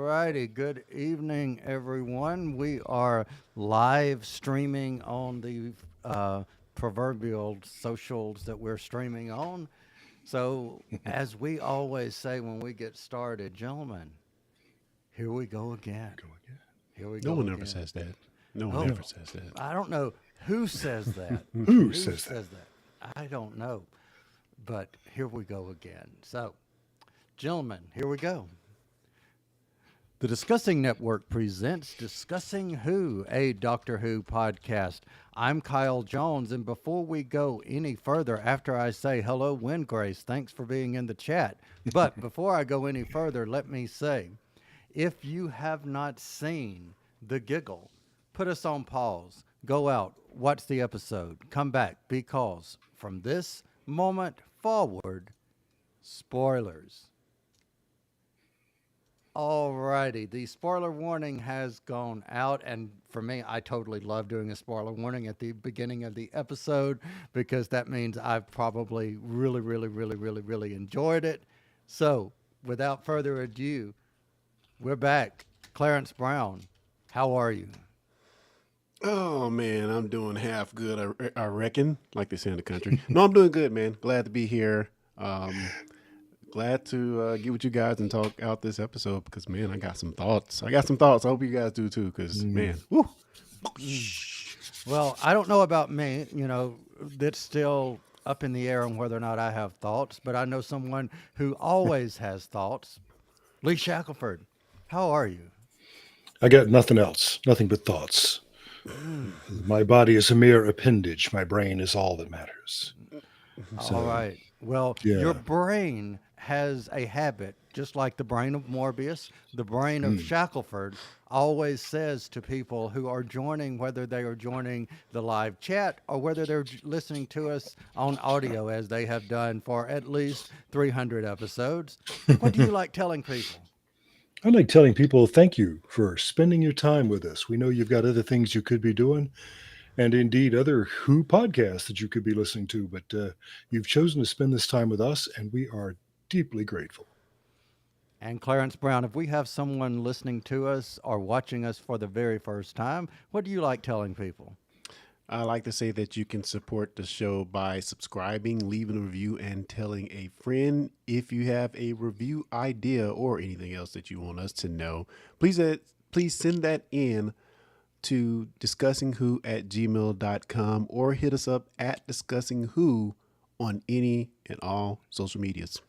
righty. Good evening, everyone. We are live streaming on the proverbial socials that we're streaming on. So, as we always say when we get started, gentlemen, here we go again. Here we No go one ever again. says that. No one Oh, ever says that. I don't know who says that. Who Who says that? says that? I don't know. But here we go again. So, gentlemen, here we go. The Discussing Network presents Discussing Who, a Doctor Who podcast. I'm Kyle Jones, and before we go any further, after I say hello, Windgrace, thanks for being in the chat. But before I go any further, let me say, if you have not seen The Giggle, put us on pause, go out, watch the episode, come back, because from this moment forward, spoilers. Alrighty, the spoiler warning has gone out, and for me, I totally love doing a spoiler warning at the beginning of the episode because that means I've probably really enjoyed it. So, without further ado, we're back. Clarence Brown, how are you? Oh man, I'm doing half good. I reckon, like they say in the country. No, I'm doing good, man. Glad to be here. Glad to get with you guys and talk out this episode because man, I got some thoughts. I hope you guys do too. Because man, woo. Well, I don't know about me. That's still up in the air on whether or not I have thoughts, but I know someone who always has thoughts. Lee Shackelford, how are you? I got nothing else, nothing but thoughts. My body is a mere appendage. My brain is all that matters. All right. Well, yeah. your brain has a habit, just like the brain of Morbius, the brain of Shackelford always says to people who are joining, whether they are joining the live chat or whether they're listening to us on audio, as they have done for at least 300 episodes. What do you like telling people? I like telling people thank you for spending your time with us. We know you've got other things you could be doing, and indeed other Who podcasts that you could be listening to, but you've chosen to spend this time with us, and we are deeply grateful. And Clarence Brown, if we have someone listening to us or watching us for the very first time, what do you like telling people? I like to say that you can support the show by subscribing, leaving a review, and telling a friend. If you have a review idea or anything else that you want us to know, please send that in to discussingwho@gmail.com or hit us up at discussingwho on any and all social medias.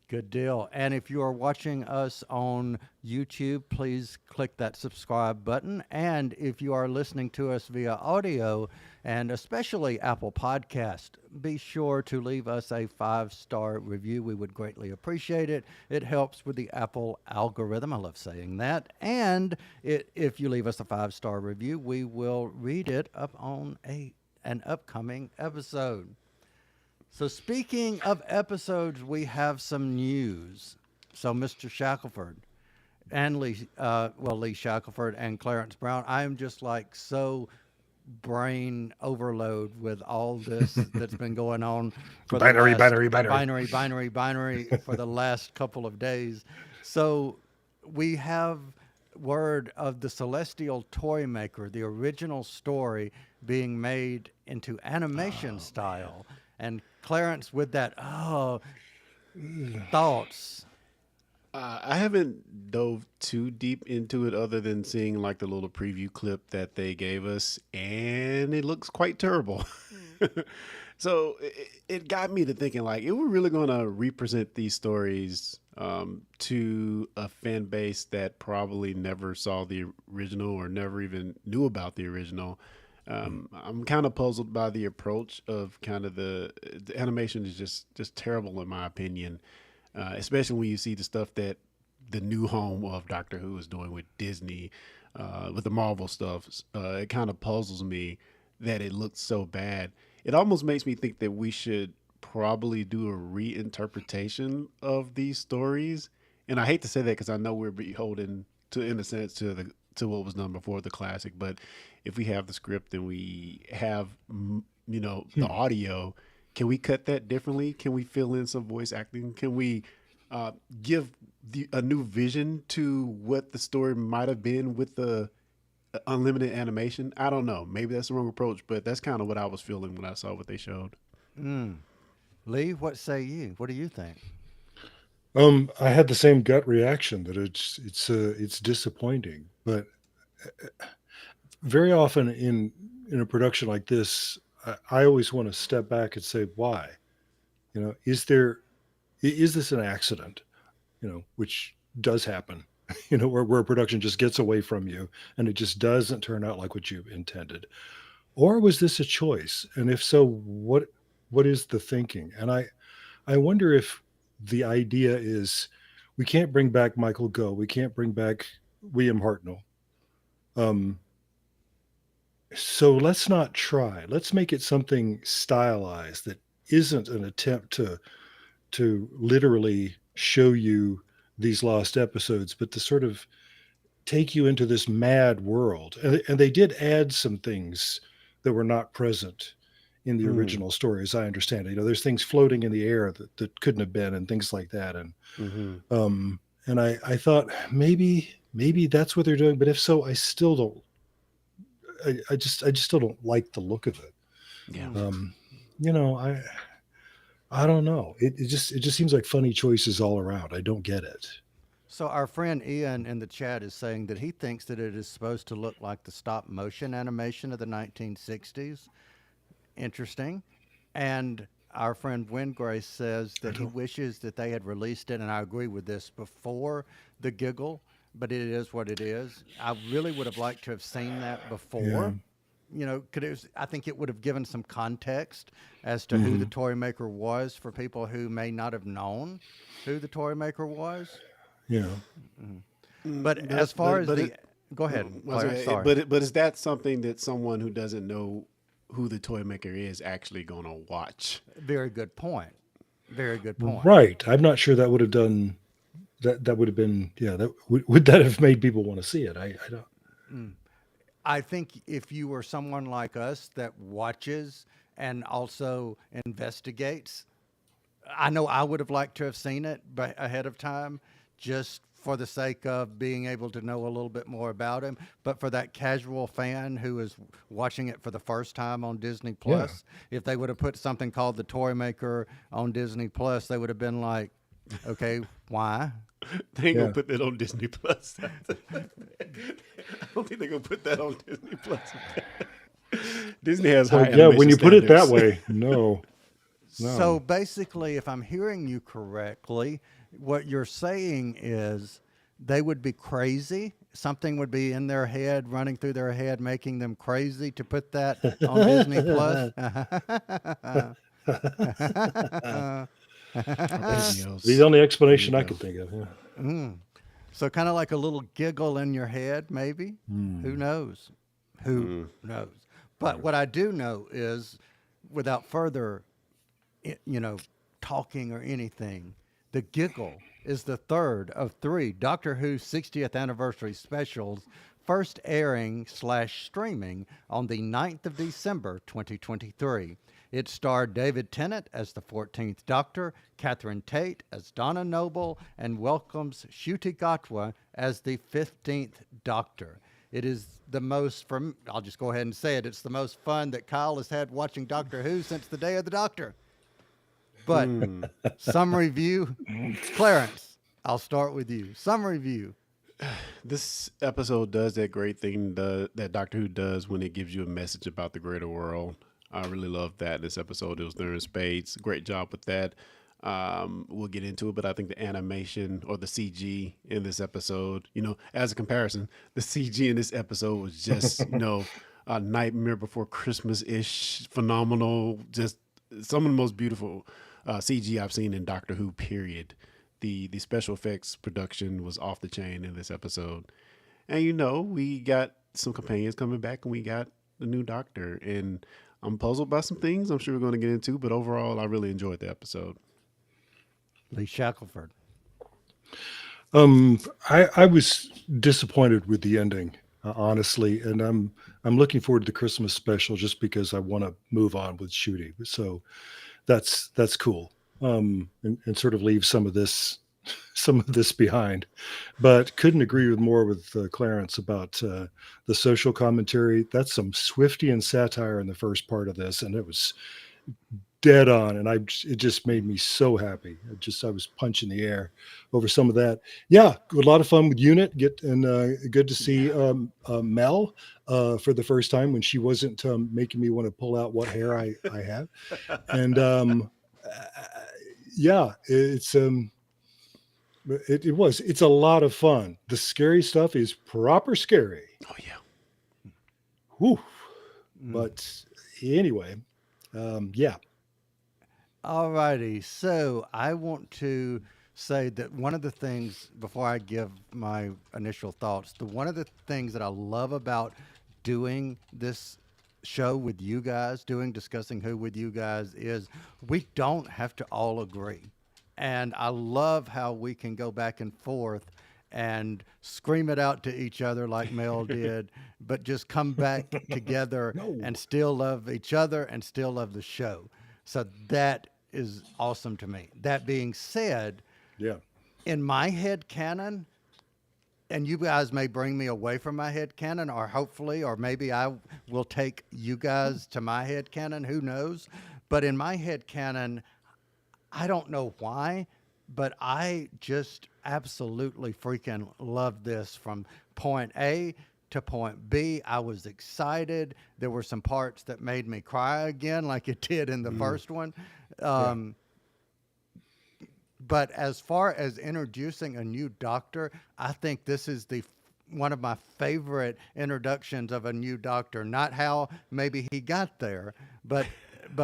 Good deal. And if you are watching us on YouTube, please click that subscribe button. And if you are listening to us via audio, and especially Apple Podcast, be sure to leave us a 5-star review. We would greatly appreciate it. It helps with the Apple algorithm. I love saying that. And if you leave us a 5-star review, we will read it up on an upcoming episode. So speaking of episodes, we have some news. So Mr. Shackelford and Lee Shackelford and Clarence Brown, I am just like so brain overload with all this that's been going on for Binary for the last couple of days. So we have word of the Celestial Toy Maker, the original story being made into animation style. Man. And Clarence, with that, thoughts? I haven't dove too deep into it other than seeing like the little preview clip that they gave us, and it looks quite terrible. So it got me to thinking like, if we're really going to represent these stories to a fan base that probably never saw the original or never even knew about the original, I'm kind of puzzled by the approach of kind of the animation is just terrible in my opinion, especially when you see the stuff that the new home of Doctor Who is doing with Disney, with the Marvel stuff. It kind of puzzles me that it looks so bad. It almost makes me think that we should probably do a reinterpretation of these stories. And I hate to say that because I know we're beholden to, in a sense, to what was done before the classic, but if we have the script and we have, the audio, can we cut that differently? Can we fill in some voice acting? Can we give a new vision to what the story might have been with the unlimited animation. I don't know. Maybe that's the wrong approach, but that's kind of what I was feeling when I saw what they showed. Mm. Lee, what say you? What do you think? I had the same gut reaction that it's disappointing, but very often in a production like this, I always want to step back and say, why? Is this an accident? Which does happen. Where a production just gets away from you and it just doesn't turn out like what you intended, or was this a choice? And if so, what is the thinking? And I wonder if the idea is we can't bring back Michael Goh, we can't bring back William Hartnell. Um, so let's not try. Let's make it something stylized that isn't an attempt to literally show you these lost episodes, but to sort of take you into this mad world. And they did add some things that were not present in the Mm. original story, as I understand it. There's things floating in the air that couldn't have been, and things like that. Mm-hmm. And I thought maybe that's what they're doing, but if so, I still don't. I just still don't like the look of it. Yeah. Mm. Um, you know, I don't know. It just seems like funny choices all around. I don't get it. So our friend Ian in the chat is saying that he thinks that it is supposed to look like the stop motion animation of the 1960s. Interesting. And our friend Wingrace says I that he don't. wishes that they had released it, and I agree with this, before the Giggle, but it is what it is. I really would have liked to have seen that Yeah. before. Could it was, I think it would have given some context as to who the Hmm. toy maker was for people who may not have known who the toy maker was. Yeah. Mhm. Mm, But as far as but the, it go ahead, Clarence. Sorry. but is that something that someone who doesn't know who the toy maker is actually gonna watch? Very good point. Very good point. Right. I'm not sure that would have done that. That would have been, yeah. That would that have made people want to see it? I don't. Mm. I think if you were someone like us that watches and also investigates, I know I would have liked to have seen it ahead of time, just for the sake of being able to know a little bit more about him. But for that casual fan who is watching it for the first time on Disney Yeah. Plus, if they would have put something called The Toy Maker on Disney Plus, they would have been like, okay, why? They ain't gonna Yeah. put that on Disney Plus. I don't think they're gonna put that on Disney Plus. Disney has Well, high yeah. When animation you put it that standards. way, no, So no. basically, if I'm hearing you correctly, what you're saying is they would be crazy. Something would be in their head, running through their head, making them crazy to put that on Disney Plus. That's the Adios, only explanation I amigo. could think of. Yeah. Mm. So kind of like a little giggle in your head, maybe. Who Hmm. knows? Who Mm. knows? But what I do know is, without further, you know, talking or anything, the Giggle is the third of three Doctor Who 60th anniversary specials, first airing slash streaming on the 9th of December 2023. It starred David Tennant as the 14th Doctor, Catherine Tate as Donna Noble, and welcomes Ncuti Gatwa as the 15th Doctor. It is the most, I'll just go ahead and say it, it's the most fun that Kyle has had watching Doctor Who since the day of the Doctor. But Hmm. some review, Clarence, I'll start with you. Some review. This episode does that great thing that Doctor Who does when it gives you a message about the greater world. I really love that. This episode, it was there in spades. Great job with that. We'll get into it, but I think the animation or the CG in this episode, as a comparison, the CG in this episode was just, a Nightmare Before Christmas ish, phenomenal. Just some of the most beautiful CG I've seen in Doctor Who. Period. The special effects production was off the chain in this episode, and we got some companions coming back, and we got the new Doctor, and I'm puzzled by some things I'm sure we're going to get into, but overall, I really enjoyed the episode. Lee Shackelford. Um, I was disappointed with the ending, honestly, and I'm looking forward to the Christmas special just because I want to move on with Ncuti. So that's cool. And sort of leave some of this some of this behind, but couldn't agree with more with Clarence about the social commentary. That's some Swiftian satire in the first part of this, and it was dead on, and it just made me so happy. I was punching the air over some of that. Yeah, a lot of fun with Unit. Good to see Mel for the first time when she wasn't making me want to pull out what hair I have. And yeah, it's a lot of fun. The scary stuff is proper scary. Oh yeah. Whew. Mm. But anyway, yeah. All righty. So I want to say that one of the things, before I give my initial thoughts, one of the things that I love about doing this show with you guys, discussing who with you guys, is we don't have to all agree. And I love how we can go back and forth and scream it out to each other like Mel did, but just come back together No. and still love each other and still love the show. So that is awesome to me. That being said, Yeah. in my head canon, and you guys may bring me away from my head canon, or hopefully, or maybe I will take you guys to my head canon. Who knows? But in my head canon, I don't know why, but I just absolutely freaking love this from point A to point B. I was excited. There were some parts that made me cry again, like it did in the first one. But as far as introducing a new Doctor, I think this is one of my favorite introductions of a new Doctor. Not how maybe he got there, but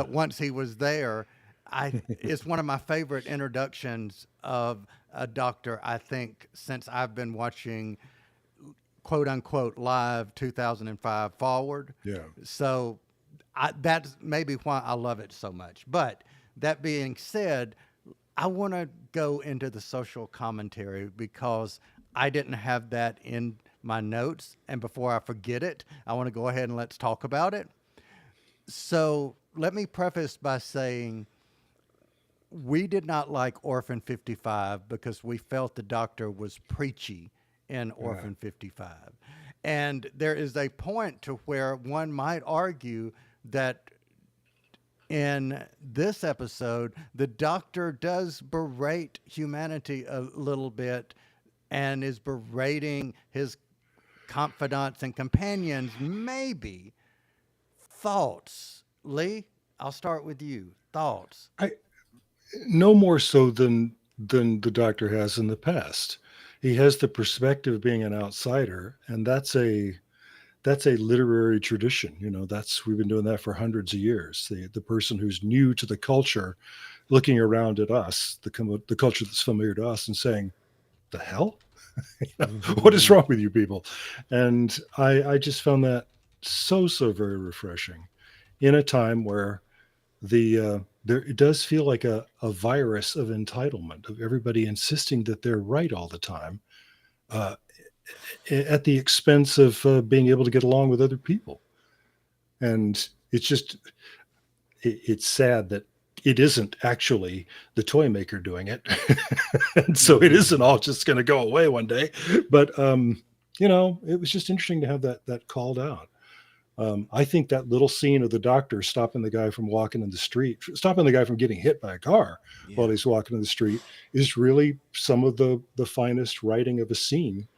once he was there, it's one of my favorite introductions of a Doctor, I think, since I've been watching quote unquote live 2005 forward. Yeah. So that's maybe why I love it so much. But that being said, I want to go into the social commentary because I didn't have that in my notes. And before I forget it, I want to go ahead and let's talk about it. So let me preface by saying we did not like Orphan 55 because we felt the Doctor was preachy in Orphan 55. And there is a point to where one might argue that in this episode, the Doctor does berate humanity a little bit and is berating his confidants and companions. Maybe. Thoughts, Lee? I'll start with you. Thoughts? No more so than the Doctor has in the past. He has the perspective of being an outsider, and that's a literary tradition. We've been doing that for hundreds of years. The person who's new to the culture, looking around at us, the culture that's familiar to us, and saying, "The hell, what is wrong with you people?" And I just found that so very refreshing in a time where it does feel like a virus of entitlement, of everybody insisting that they're right all the time, at the expense of being able to get along with other people. And it's sad that it isn't actually the toy maker doing it. And so it isn't all just going to go away one day. But, it was just interesting to have that called out. I think that little scene of the Doctor stopping the guy from walking in the street, stopping the guy from getting hit by a car while he's walking in the street, is really some of the finest writing of a scene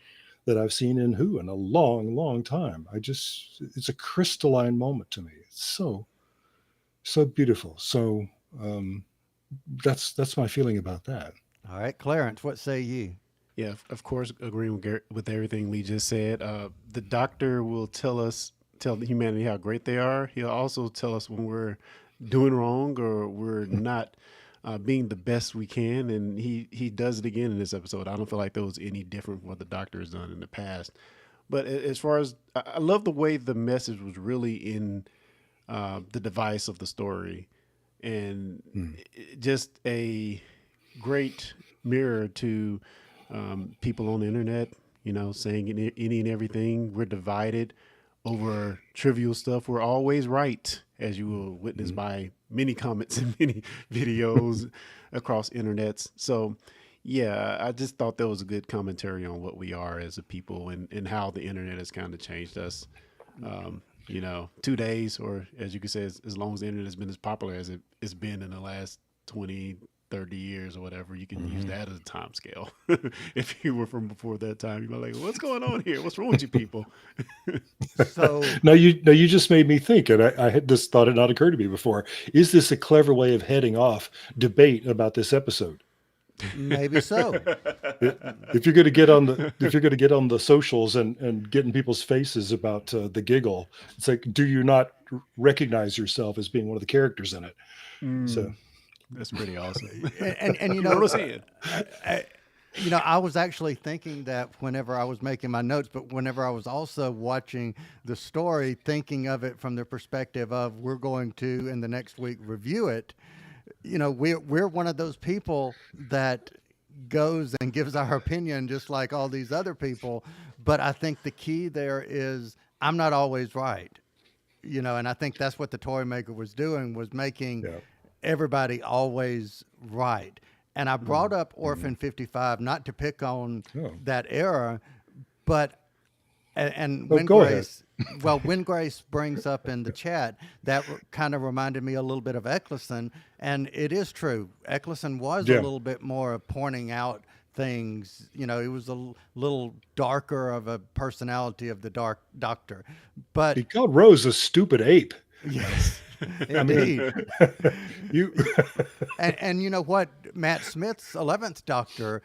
that I've seen in Who in a long, long time. It's a crystalline moment to me. It's so beautiful. So that's my feeling about that. All right, Clarence, what say you? Yeah, of course, agreeing with everything Lee just said. The Doctor will tell humanity how great they are. He'll also tell us when we're doing wrong or we're not being the best we can, and he does it again in this episode. I don't feel like that was any different from what the Doctor has done in the past. But as far as I love the way the message was really in the device of the story, and just a great mirror to people on the internet. Saying any and everything. We're divided over trivial stuff. We're always right, as you will witness by many comments and many videos across internets. So Yeah, I just thought that was a good commentary on what we are as a people and how the internet has kind of changed us. 2 days, or as you could say, as long as the internet has been as popular as it's been in the last 20, 30 years or whatever, you can use Hmm. that as a time scale. If you were from before that time, you'd be like, what's going on here? What's wrong with you people? So Now you just made me think, and I had this thought had not occurred to me before. Is this a clever way of heading off debate about this episode? maybe so. If you're going to get on the socials and get in people's faces about the giggle, it's like, do you not recognize yourself as being one of the characters in it? So Mm, that's pretty awesome. And You know what I'm saying? I, I, I was actually thinking that whenever I was making my notes, but whenever I was also watching the story, thinking of it from the perspective of we're going to in the next week review it. We're one of those people that goes and gives our opinion just like all these other people. But I think the key there is I'm not always right. And I think that's what the toy maker was doing, was making yeah. everybody always right. And I brought up Orphan 55 not to pick on Oh. that era, but and Oh, when go ahead. When Grace brings up in the chat, that kind of reminded me a little bit of Eccleston, and it is true. Eccleston was a Yeah. little bit more of pointing out things. He was a little darker of a personality of the Dark Doctor, He but called Rose a stupid ape. yes, I mean, indeed. you. And you know what? Matt Smith's 11th Doctor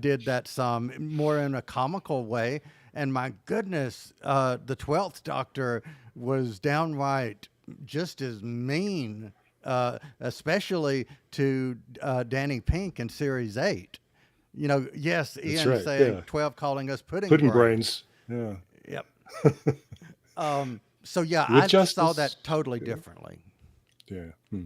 did that some more in a comical way. And my goodness, the 12th Doctor was downright just as mean, especially to Danny Pink in Series 8. Yes, That's Ian right. saying Yeah. 12 calling us Pudding brains. Yeah. Yep. So, yeah, With I saw justice. that totally differently. Yeah. Hmm.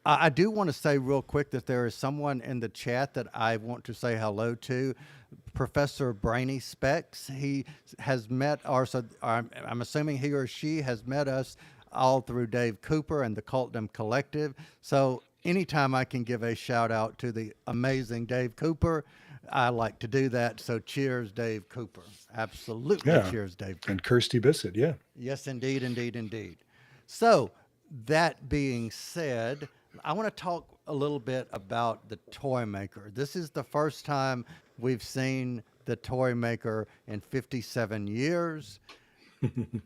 I do want to say real quick that there is someone in the chat that I want to say hello to, Professor Brainy Specs. He has met, or so I'm assuming he or she has met us all through Dave Cooper and the Cultdom Collective. So anytime I can give a shout out to the amazing Dave Cooper, I like to do that. So cheers, Dave Cooper. Absolutely, Yeah. cheers, Dave Cooper. And Kirsty Bissett. Yeah. Yes, indeed, indeed, indeed. So, that being said, I want to talk a little bit about the toy maker. This is the first time we've seen the toy maker in 57 years.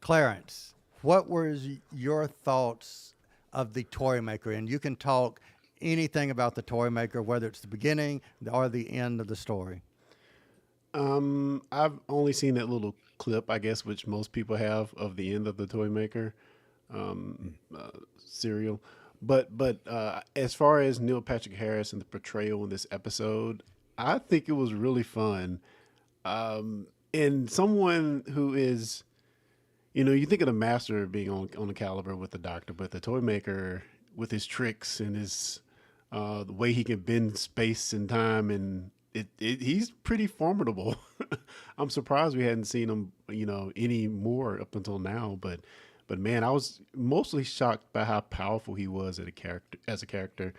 Clarence, what were your thoughts of the toy maker? And you can talk anything about the toy maker, whether it's the beginning or the end of the story. I've only seen that little clip, I guess, which most people have of the end of the Toy Maker serial. But as far as Neil Patrick Harris and the portrayal in this episode, I think it was really fun. And someone who is, you think of the Master being on the caliber with the Doctor, but the Toy Maker with his tricks and his the way he can bend space and time, and he's pretty formidable. I'm surprised we hadn't seen him, any more up until now. But man, I was mostly shocked by how powerful he was as a character.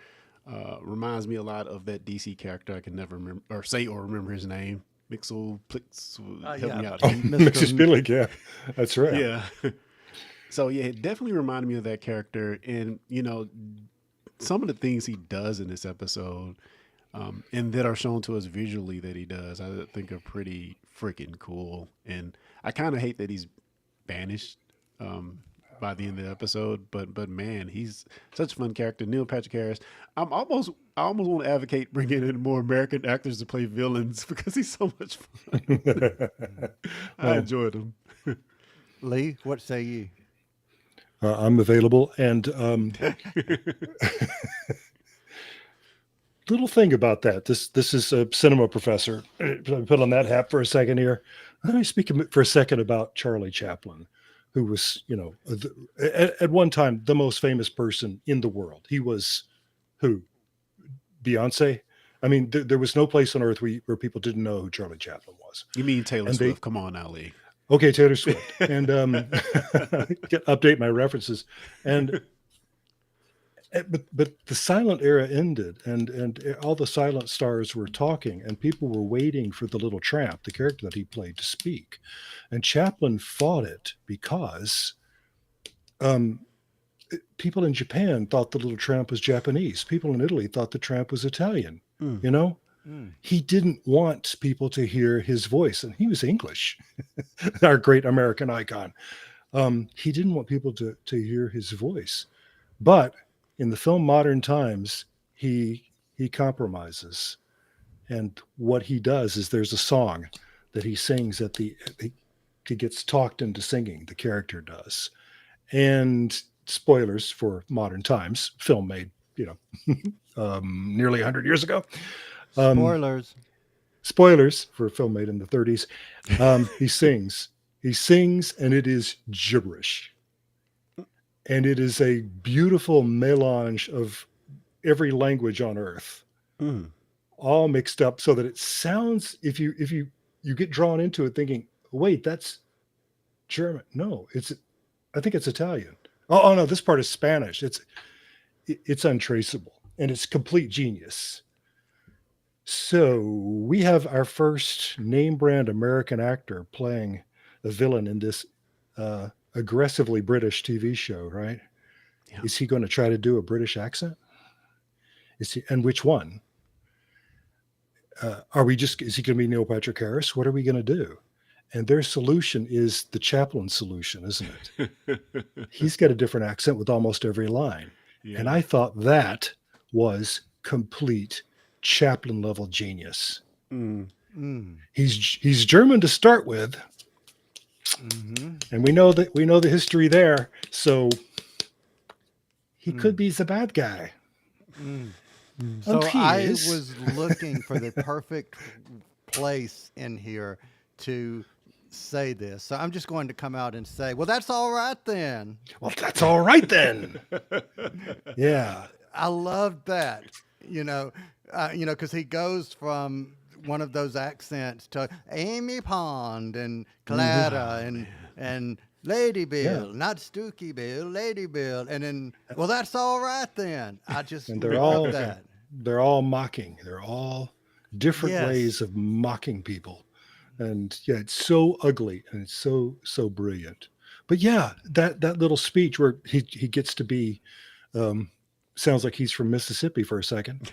Reminds me a lot of that DC character I can never remember or remember his name. Mixel Plix, help me out. Oh, Mrs. Billig. Yeah. That's right. Yeah. So yeah, it definitely reminded me of that character, and some of the things he does in this episode, and that are shown to us visually that he does, I think are pretty freaking cool. And I kind of hate that he's banished by the end of the episode, but man, he's such a fun character. Neil Patrick Harris. I almost want to advocate bringing in more American actors to play villains because he's so much fun. I enjoyed him. Lee, what say ye? I'm available. And little thing about that. This is a cinema professor. Put on that hat for a second here. Let me speak for a second about Charlie Chaplin, who was, at one time the most famous person in the world. He was who? Beyonce. I mean, there was no place on earth where people didn't know who Charlie Chaplin was. You mean Taylor And Swift? Come on now, Lee. Okay, Taylor Swift. And update my references. And But the silent era ended, and all the silent stars were talking, and people were waiting for the little tramp, the character that he played, to speak. And Chaplin fought it because um, people in Japan thought the little tramp was Japanese. People in Italy thought the tramp was Italian. Mm. You know, Mm. he didn't want people to hear his voice, and he was English, our great American icon. He didn't want people to hear his voice. But in the film Modern Times, he compromises, and what he does is there's a song that he sings he gets talked into singing. The character does, and spoilers for Modern Times, film made nearly 100 years ago. Spoilers. Spoilers for a film made in the 30s. He sings, and it is gibberish. And it is a beautiful melange of every language on earth, Mm. all mixed up so that it sounds, if you get drawn into it thinking, wait, that's German. No, I think it's Italian. Oh no, this part is Spanish. It's untraceable, and it's complete genius. So we have our first name brand American actor playing a villain in this aggressively British TV show, right? Yeah. Is he going to try to do a British accent? And which one? Is he going to be Neil Patrick Harris? What are we going to do? And their solution is the Chaplin solution, isn't it? He's got a different accent with almost every line. Yeah. And I thought that was complete Chaplin level genius. Mm. Mm. He's German to start with. Mm-hmm. And we know the history there. So he could be the bad guy. Mm. Oh, So he I is. was looking for the perfect place in here to say this. So I'm just going to come out and say, well, that's all right then. Well, that's all right then. Yeah. I love that, because he goes from one of those accents to Amy Pond and Clara and Lady Bill, not Stooky Bill, Lady Bill, and then, well, that's all right then. I just And they're love all that. they're all mocking. They're all different Yes. ways of mocking people. And yeah, it's so ugly and it's so brilliant. But yeah, that little speech where he gets to be sounds like he's from Mississippi for a second.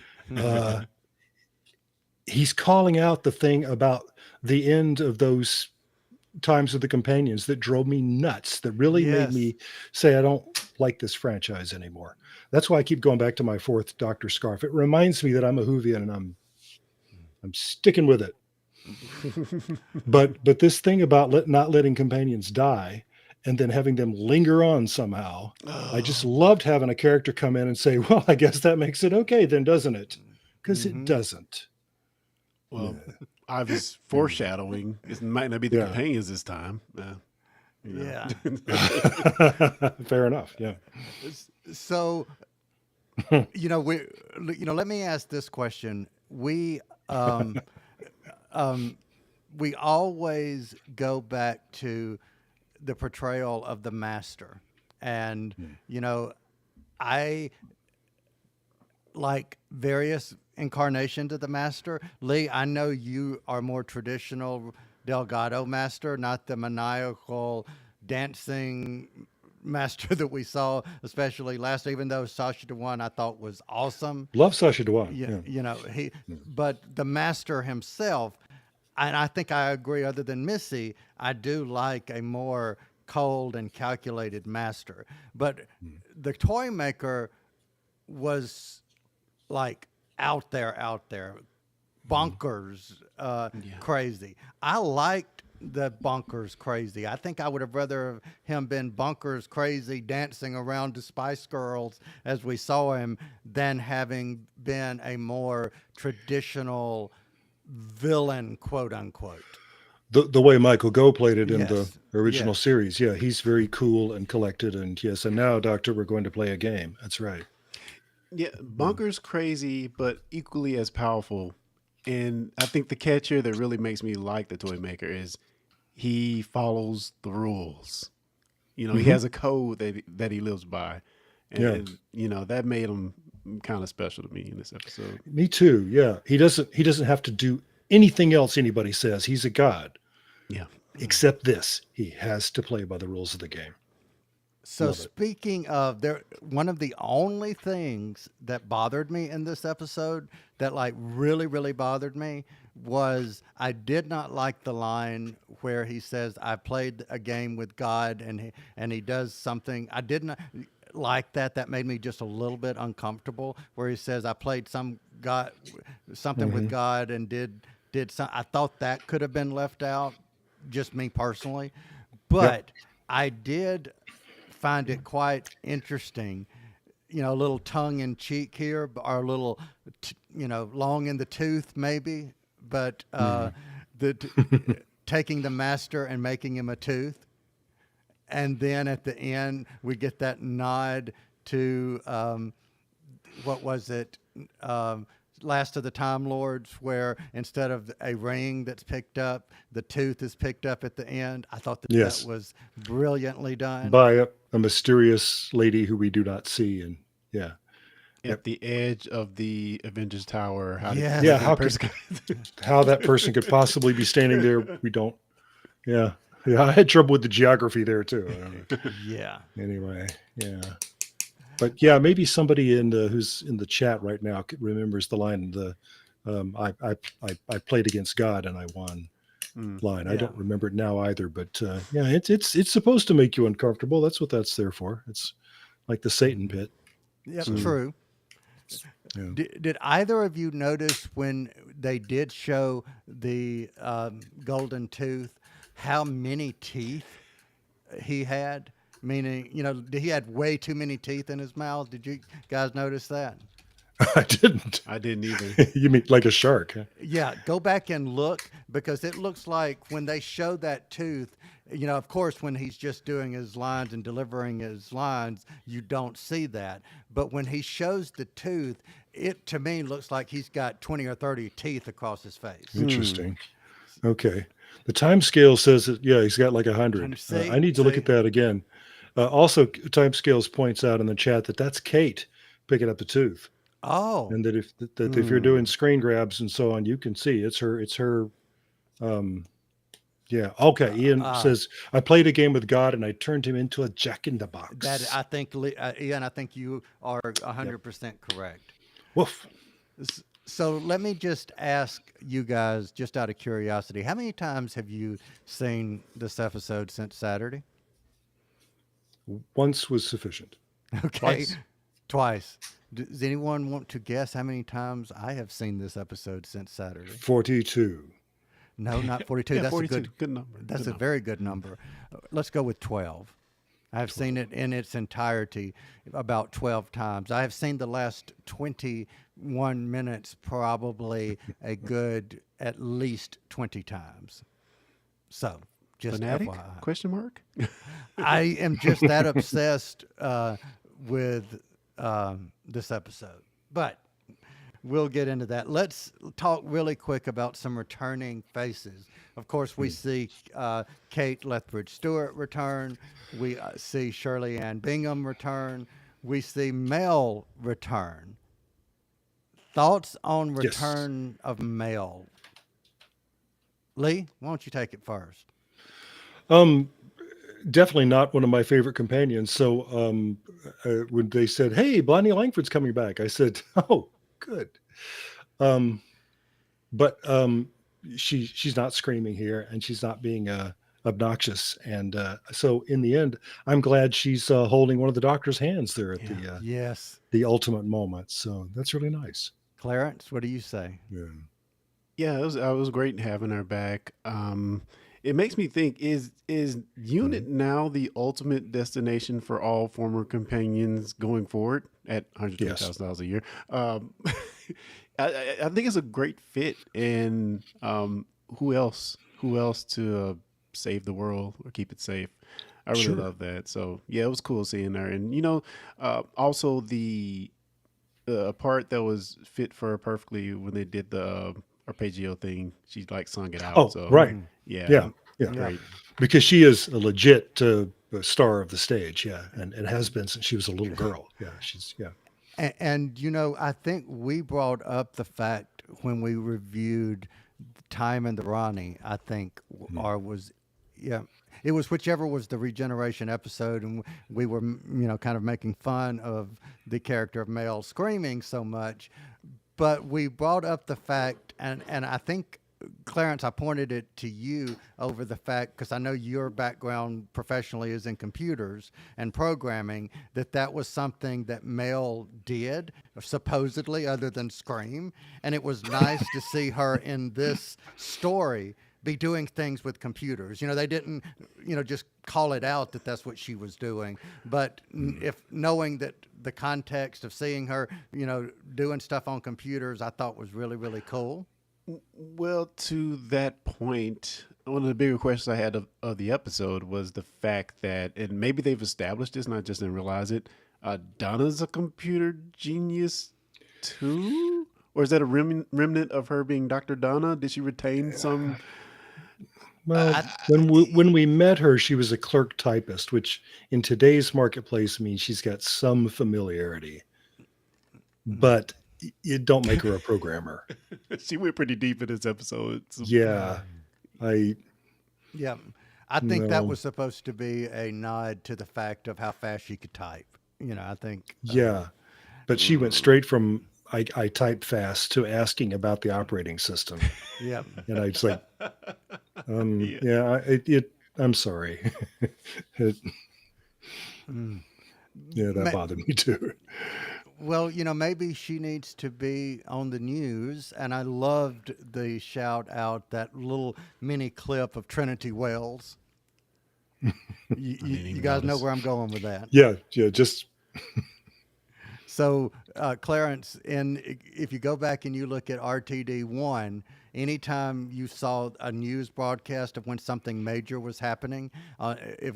He's calling out the thing about the end of those times with the companions that drove me nuts, that really made Yes. me say I don't like this franchise anymore. That's why I keep going back to my Fourth Doctor scarf. It reminds me that I'm a Whovian and I'm sticking with it. But this thing about not letting companions die and then having them linger on somehow, I just loved having a character come in and say, well, I guess that makes it okay then, doesn't it? Because it doesn't. Well, I was foreshadowing. It might not be the Yeah. companions this time. Yeah. Fair enough. Yeah. So, let me ask this question. We always go back to the portrayal of the master, and I like various incarnations of the master. Lee, I know you are more traditional Delgado master, not the maniacal dancing master that we saw, especially last, even though Sasha Dewan I thought was awesome. Love Sasha Dewan. Yeah. But the master himself, and I think I agree, other than Missy, I do like a more cold and calculated master. But the toy maker was like out there, bonkers, crazy. I liked the bonkers crazy. I think I would have rather him been bonkers crazy dancing around the Spice Girls as we saw him than having been a more traditional villain, quote unquote. The way Michael Goh played it in Yes. the original Yes. series. Yeah, he's very cool and collected. And yes, and now, Doctor, we're going to play a game. That's right. Yeah, bonkers crazy, but equally as powerful. And I think the catcher that really makes me like the toy maker is he follows the rules. He has a code that he lives by, Yeah. and that made him kind of special to me in this episode. Me too. Yeah. He doesn't have to do anything else anybody says. He's a god. Yeah. Except this. He has to play by the rules of the game. So Love it. speaking of one of the only things that bothered me in this episode that like really, really bothered me was I did not like the line where he says, I played a game with God and he does something. I didn't like that. That made me just a little bit uncomfortable where he says, I played something with God and did some, I thought that could have been left out, just me personally. But I did find it quite interesting, a little tongue in cheek here, or a little, long in the tooth maybe, but taking the master and making him a tooth. And then at the end, we get that nod to, what was it? Last of the Time Lords, where instead of a ring that's picked up, the tooth is picked up at the end. I thought that was brilliantly done. By a mysterious lady who we do not see. And yeah. At the edge of the Avengers Tower. How how that person could possibly be standing there, we don't. Yeah. Yeah, I had trouble with the geography there too. Yeah. Anyway, yeah. But yeah, maybe somebody who's in the chat right now remembers the line, I played against God and I won line. I don't remember it now either, but yeah, it's supposed to make you uncomfortable. That's what that's there for. It's like the Satan pit. Yep, true. Yeah. Did either of you notice when they did show the golden tooth, how many teeth he had? Meaning, he had way too many teeth in his mouth. Did you guys notice that? I didn't. I didn't either. You mean like a shark? Huh? Yeah, go back and look, because it looks like when they show that tooth, of course, when he's just doing his lines and delivering his lines, you don't see that. But when he shows the tooth, it to me looks like he's got 20 or 30 teeth across his face. Interesting. Okay. The time scale says that, he's got like 100. I need to look at that again. Also, time scales points out in the chat that that's Kate picking up the tooth. Oh, And that if you're doing screen grabs and so on, you can see it's her. Yeah. Okay. Ian says, I played a game with God and I turned him into a Jack in the Box. that I think, Ian, I think you are 100% correct. Woof. So let me just ask you guys, just out of curiosity, how many times have you seen this episode since Saturday? Once was sufficient. Okay. Twice. Does anyone want to guess how many times I have seen this episode since Saturday? 42. No, not 42. Yeah, That's 42. a good number. That's a very good number. Let's go with 12. I've seen it in its entirety about 12 times. I have seen the last 21 minutes probably a good at least 20 times. So, just Fanatic? FYI. Question mark? I am just that obsessed with this episode. But we'll get into that. Let's talk really quick about some returning faces. Of course, we see Kate Lethbridge-Stewart return. We see Shirley Ann Bingham return. We see Mel return. Thoughts on return of Mel? Lee, why don't you take it first? Definitely not one of my favorite companions. So when they said, "Hey, Bonnie Langford's coming back," I said, "Oh, good." But she's not screaming here, and she's not being obnoxious. And so in the end, I'm glad she's holding one of the doctor's hands there at the ultimate moment. So that's really nice. Clarence, what do you say? Yeah, it was great having her back. It makes me think: is Unit now the ultimate destination for all former companions going forward at $120,000 a year? I think it's a great fit, and who else to save the world or keep it safe? I really love that. So yeah, it was cool seeing her, and also the part that was fit for her perfectly when they did the arpeggio thing. She like sung it out. Oh, so right. Yeah. Yeah. Great. Because she is a legit the star of the stage. Yeah, and has been since she was a little girl. Yeah, she's yeah. And I think we brought up the fact when we reviewed Time and the Ronnie, I think, or was, yeah, it was whichever was the regeneration episode, and we were, kind of making fun of the character of Mel screaming so much. But we brought up the fact, and I think, Clarence, I pointed it to you over the fact, because I know your background professionally is in computers and programming, that was something that Mel did, supposedly, other than scream. And it was nice to see her in this story be doing things with computers. They didn't, just call it out that that's what she was doing. But if knowing that the context of seeing her, doing stuff on computers, I thought was really, really cool. Well, to that point, one of the bigger questions I had of the episode was the fact that, and maybe they've established this, and I just didn't realize it, Donna's a computer genius too? Or is that a remnant of her being Dr. Donna? Did she retain some? Well, when we met her, she was a clerk typist, which in today's marketplace means she's got some familiarity, but it don't make her a programmer. She went pretty deep in this episode. So. Yeah, Yeah. I think that no, was supposed to be a nod to the fact of how fast she could type. I think. yeah, but she went straight from I type fast to asking about the operating system, Yeah. and I was like, Yeah. yeah, I'm sorry. It, yeah, that bothered me too. Well, maybe she needs to be on the news. And I loved the shout out, that little mini clip of Trinity Wells. You guys know where I'm going with that. Yeah, just So, Clarence, if you go back and you look at RTD1, anytime you saw a news broadcast of when something major was happening,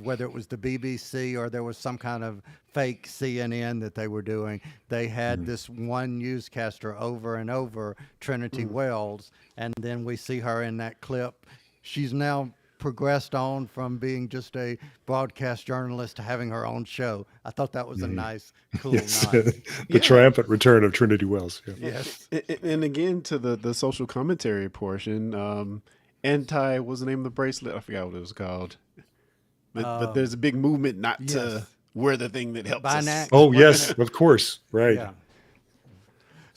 whether it was the BBC or there was some kind of fake CNN that they were doing, they had this one newscaster over and over, Trinity Wells, and then we see her in that clip. She's now progressed on from being just a broadcast journalist to having her own show. I thought that was a nice, cool yes, nod. the triumphant return of Trinity Wells. Yeah. Yes. And again, to the social commentary portion, anti, what's the name of the bracelet? I forgot what it was called. But there's a big movement not to yes. wear the thing that helps us. Binac. Oh We're yes, gonna- of course, right. Yeah.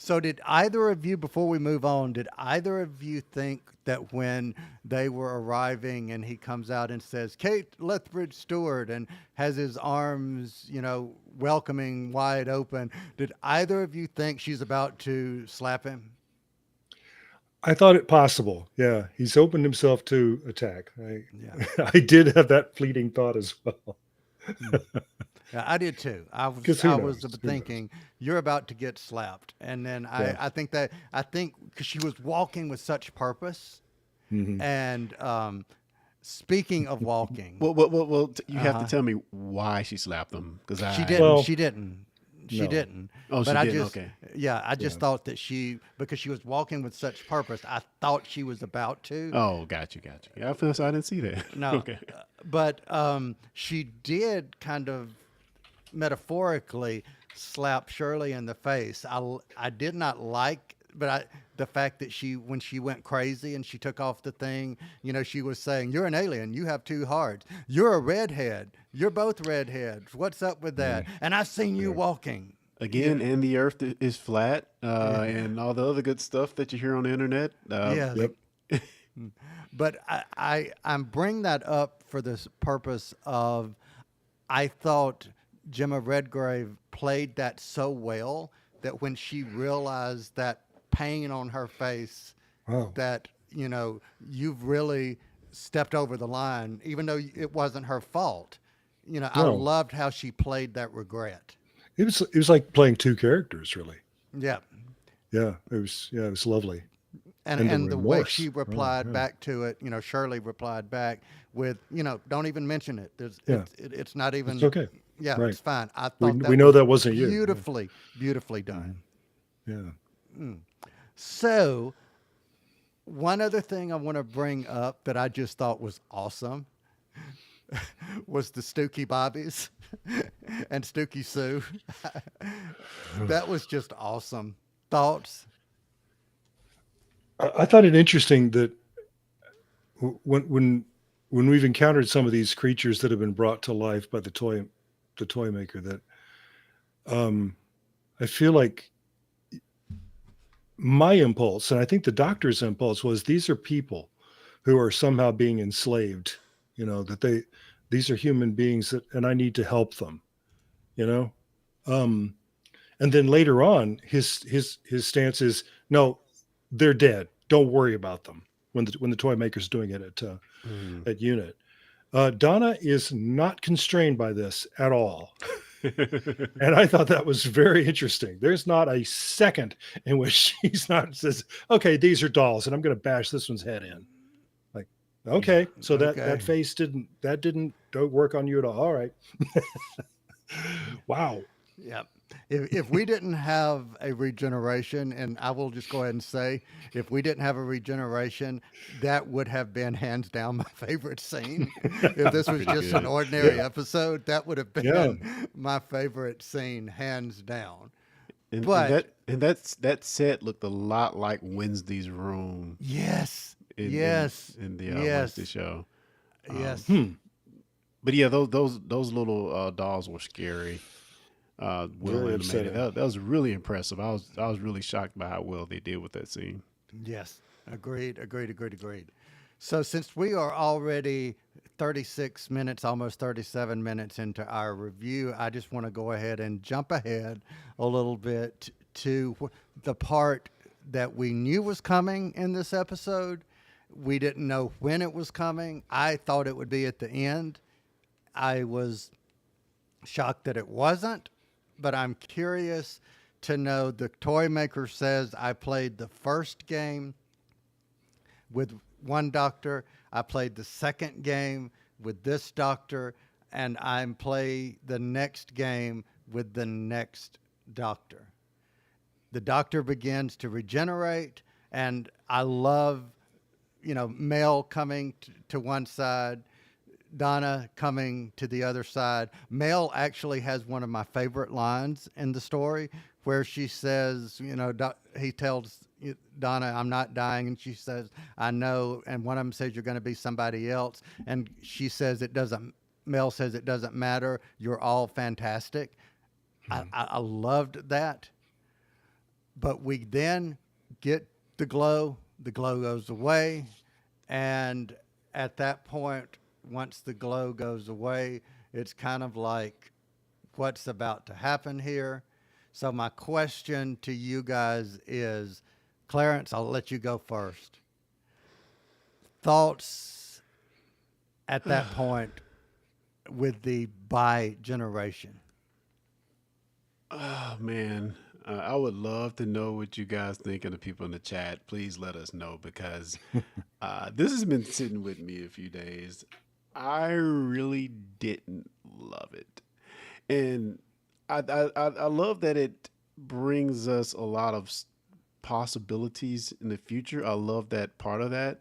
So did either of you, before we move on, did either of you think that when they were arriving and he comes out and says, Kate Lethbridge Stewart, and has his arms, welcoming wide open, did either of you think she's about to slap him? I thought it possible. Yeah, he's opened himself to attack. Yeah. I did have that fleeting thought as well. Yeah, I did too. I 'Cause who was knows? Who thinking you're about to get slapped, and then I think because she was walking with such purpose, and speaking of walking, Well, you have to tell me why she slapped them, because she didn't. Well, she didn't. She no. didn't. Oh, she but I didn't? just, Okay. yeah, I just thought that because she was walking with such purpose, I thought she was about to. Oh, got you. Yeah, I feel so I didn't see that. No, Okay. But she did kind of metaphorically slap Shirley in the face. I did not like, the fact that when she went crazy and she took off the thing, she was saying, "You're an alien. You have two hearts. You're a redhead. You're both redheads. What's up with that? And I've seen you walking." Again, and the earth is flat, and all the other good stuff that you hear on the internet. Yes. Yep. But I'm bringing that up for this purpose of, I thought Gemma Redgrave played that so well that when she realized that pain on her face, Wow. that you've really stepped over the line, even though it wasn't her fault. I No. loved how she played that regret. It was like playing two characters, really. Yeah. Yeah, it was lovely. And And the the way remorse. she Oh, replied yeah. back to it, Shirley replied back with, don't even mention it. Yeah. It's not even. It's okay. Yeah, Right. it's fine. I We, thought we know was that wasn't you. beautifully done. Yeah. So, one other thing I want to bring up that I just thought was awesome. was the Stooky Bobbies and Stooky Sue. That was just awesome. Thoughts? I thought it interesting that when we've encountered some of these creatures that have been brought to life by the toy maker, that I feel like my impulse, and I think the doctor's impulse, was these are people who are somehow being enslaved. That these are human beings and I need to help them. You know, um, and then later on, his stance is no, they're dead. Don't worry about them. When the toy maker's doing it Mm. at Unit, Donna is not constrained by this at all. And I thought that was very interesting. There's not a second in which she's not says, okay, these are dolls and I'm going to bash this one's head in. Like, okay, so Okay. that face didn't work on you at all. All right. Wow. Yep. If we didn't have a regeneration, and I will just go ahead and say, if we didn't have a regeneration, that would have been hands down my favorite scene. If this was Pretty just an good. ordinary episode, that would have Yeah. been my favorite scene, hands down. And, But that set looked a lot like Wednesday's room yes, in yes, in the yes, Wednesday show. yes. But yeah, those little dolls were scary. Well Very animated. upsetting. That was really impressive. I was really shocked by how well they did with that scene. Yes, agreed. So since we are already 36 minutes, almost 37 minutes into our review, I just want to go ahead and jump ahead a little bit to the part that we knew was coming in this episode. We didn't know when it was coming. I thought it would be at the end. I was shocked that it wasn't, but I'm curious to know. The toy maker says I played the first game with one doctor, I played the second game with this doctor, and I play the next game with the next doctor. The doctor begins to regenerate, and I love, Mel coming to one side, Donna coming to the other side. Mel actually has one of my favorite lines in the story where she says, he tells Donna, I'm not dying. And she says, I know. And one of them says, you're going to be somebody else. And she says, Mel says, it doesn't matter. You're all fantastic. I loved that. But we then get the glow goes away. And at that point, once the glow goes away, it's kind of like, what's about to happen here? So my question to you guys is, Clarence, I'll let you go first. Thoughts at that point with the bi generation? Oh man, I would love to know what you guys think, and the people in the chat. Please let us know because this has been sitting with me a few days. I really didn't love it, and I love that it brings us a lot of possibilities in the future. I love that part of that.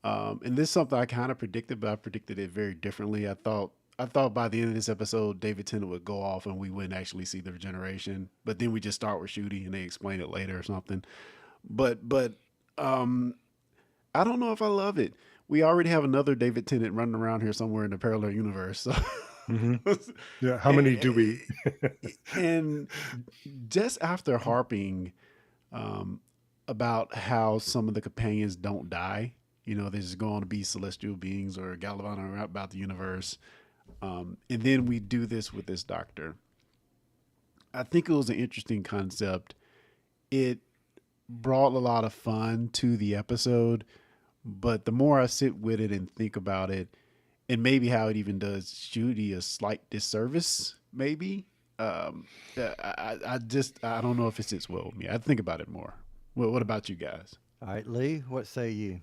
And this is something I kind of predicted, but I predicted it very differently. I thought by the end of this episode, David Tennant would go off and we wouldn't actually see the regeneration. But then we just start with Shooty and they explain it later or something. But I don't know if I love it. We already have another David Tennant running around here somewhere in the parallel universe. So Yeah. How many do we? and just after harping about how some of the companions don't die, they're just going to be celestial beings or gallivanting about the universe. And then we do this with this doctor. I think it was an interesting concept. It brought a lot of fun to the episode, but the more I sit with it and think about it, and maybe how it even does Shooty a slight disservice, maybe. I don't know if it sits well with me. I think about it more. Well, what about you guys? All right, Lee, what say you?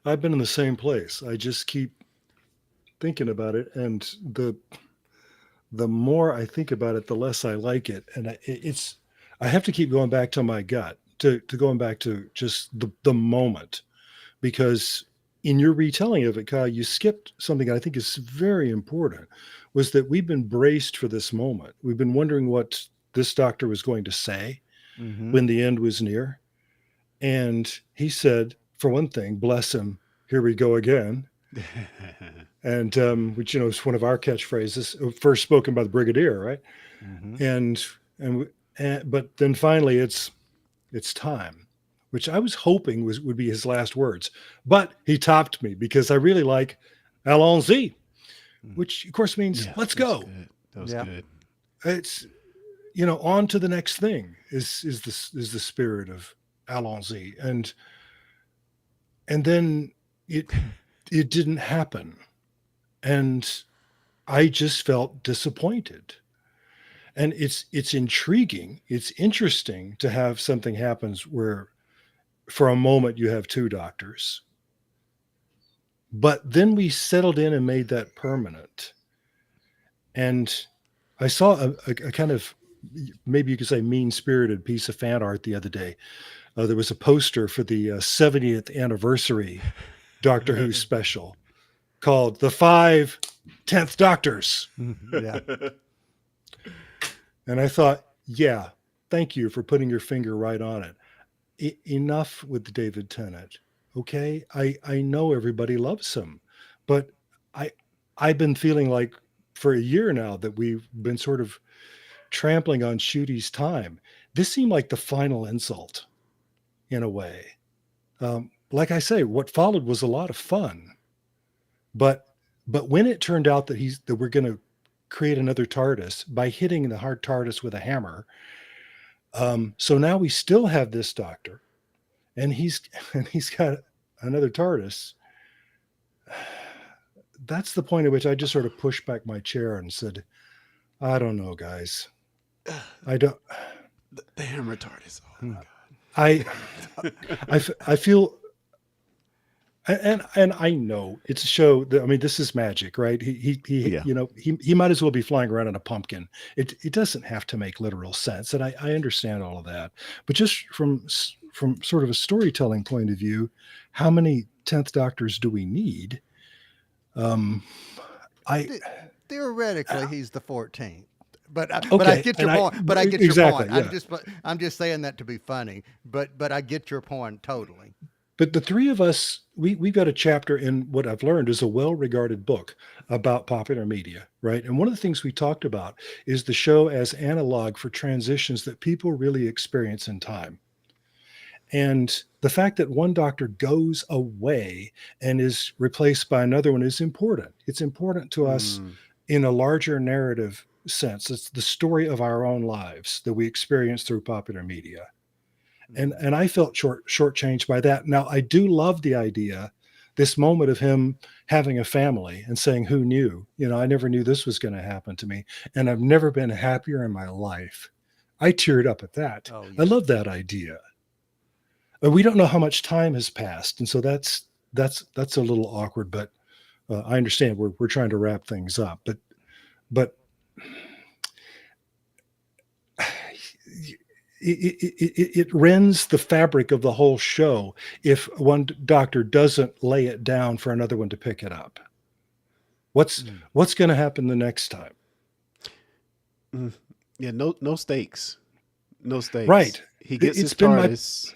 I've been in the same place. I just keep thinking about it, and the more I think about it, the less I like it. And I have to keep going back to my gut, to going back to just the moment, because in your retelling of it, Kyle, you skipped something I think is very important, was that we've been braced for this moment. We've been wondering what this doctor was going to say Mm-hmm. when the end was near. And he said, for one thing, bless him, here we go again. And which, is one of our catchphrases, first spoken by the Brigadier, right? Mm-hmm. And but then finally it's time, which I was hoping would be his last words. But he topped me because I really like allons-y, which of course means Yeah, let's that's go. good. That was Yeah. good. It's on to the next thing is the spirit of allons-y. And then it didn't happen. And I just felt disappointed. And it's intriguing. It's interesting to have something happens where for a moment you have two doctors. But then we settled in and made that permanent. And I saw a kind of, maybe you could say, mean-spirited piece of fan art the other day. There was a poster for the 70th anniversary Doctor Who special called "The 5 10th Doctors," Yeah. and I thought, yeah, thank you for putting your finger right on it. Enough with David Tennant. Okay, I know everybody loves him, but I've been feeling like for a year now that we've been sort of trampling on Shudi's time. This seemed like the final insult in a way. Like I say, what followed was a lot of fun, but when it turned out that we're going to create another TARDIS by hitting the hard TARDIS with a hammer, so now we still have this doctor, and he's got another TARDIS. That's the point at which I just sort of pushed back my chair and said, I don't know, guys. I don't. The hammer TARDIS. Oh my god. I feel, and I know it's a show that, I mean, this is magic, right? Yeah. He might as well be flying around in a pumpkin. It doesn't have to make literal sense, and I understand all of that, but just from sort of a storytelling point of view, how many 10th Doctors do we need? I Theoretically, he's the 14th. But I Okay, get and your point. But I get your exactly, point. yeah. I'm just saying that to be funny. But I get your point totally. But the three of us, we've got a chapter in what I've learned is a well-regarded book about popular media, right? And one of the things we talked about is the show as analog for transitions that people really experience in time. And the fact that one doctor goes away and is replaced by another one is important. It's important to us Mm. in a larger narrative sense. It's the story of our own lives that we experience through popular media. And I felt shortchanged by that. Now I do love the idea, this moment of him having a family and saying, "Who knew? I never knew this was going to happen to me, and I've never been happier in my life." I teared up at that. Oh I yeah. love that idea. We don't know how much time has passed, and so that's a little awkward. But I understand we're trying to wrap things up. But it rends the fabric of the whole show if one doctor doesn't lay it down for another one to pick it up. What's going to happen the next time? Mm. Yeah, no stakes. No stakes. Right. He gets It's his been my TARDIS.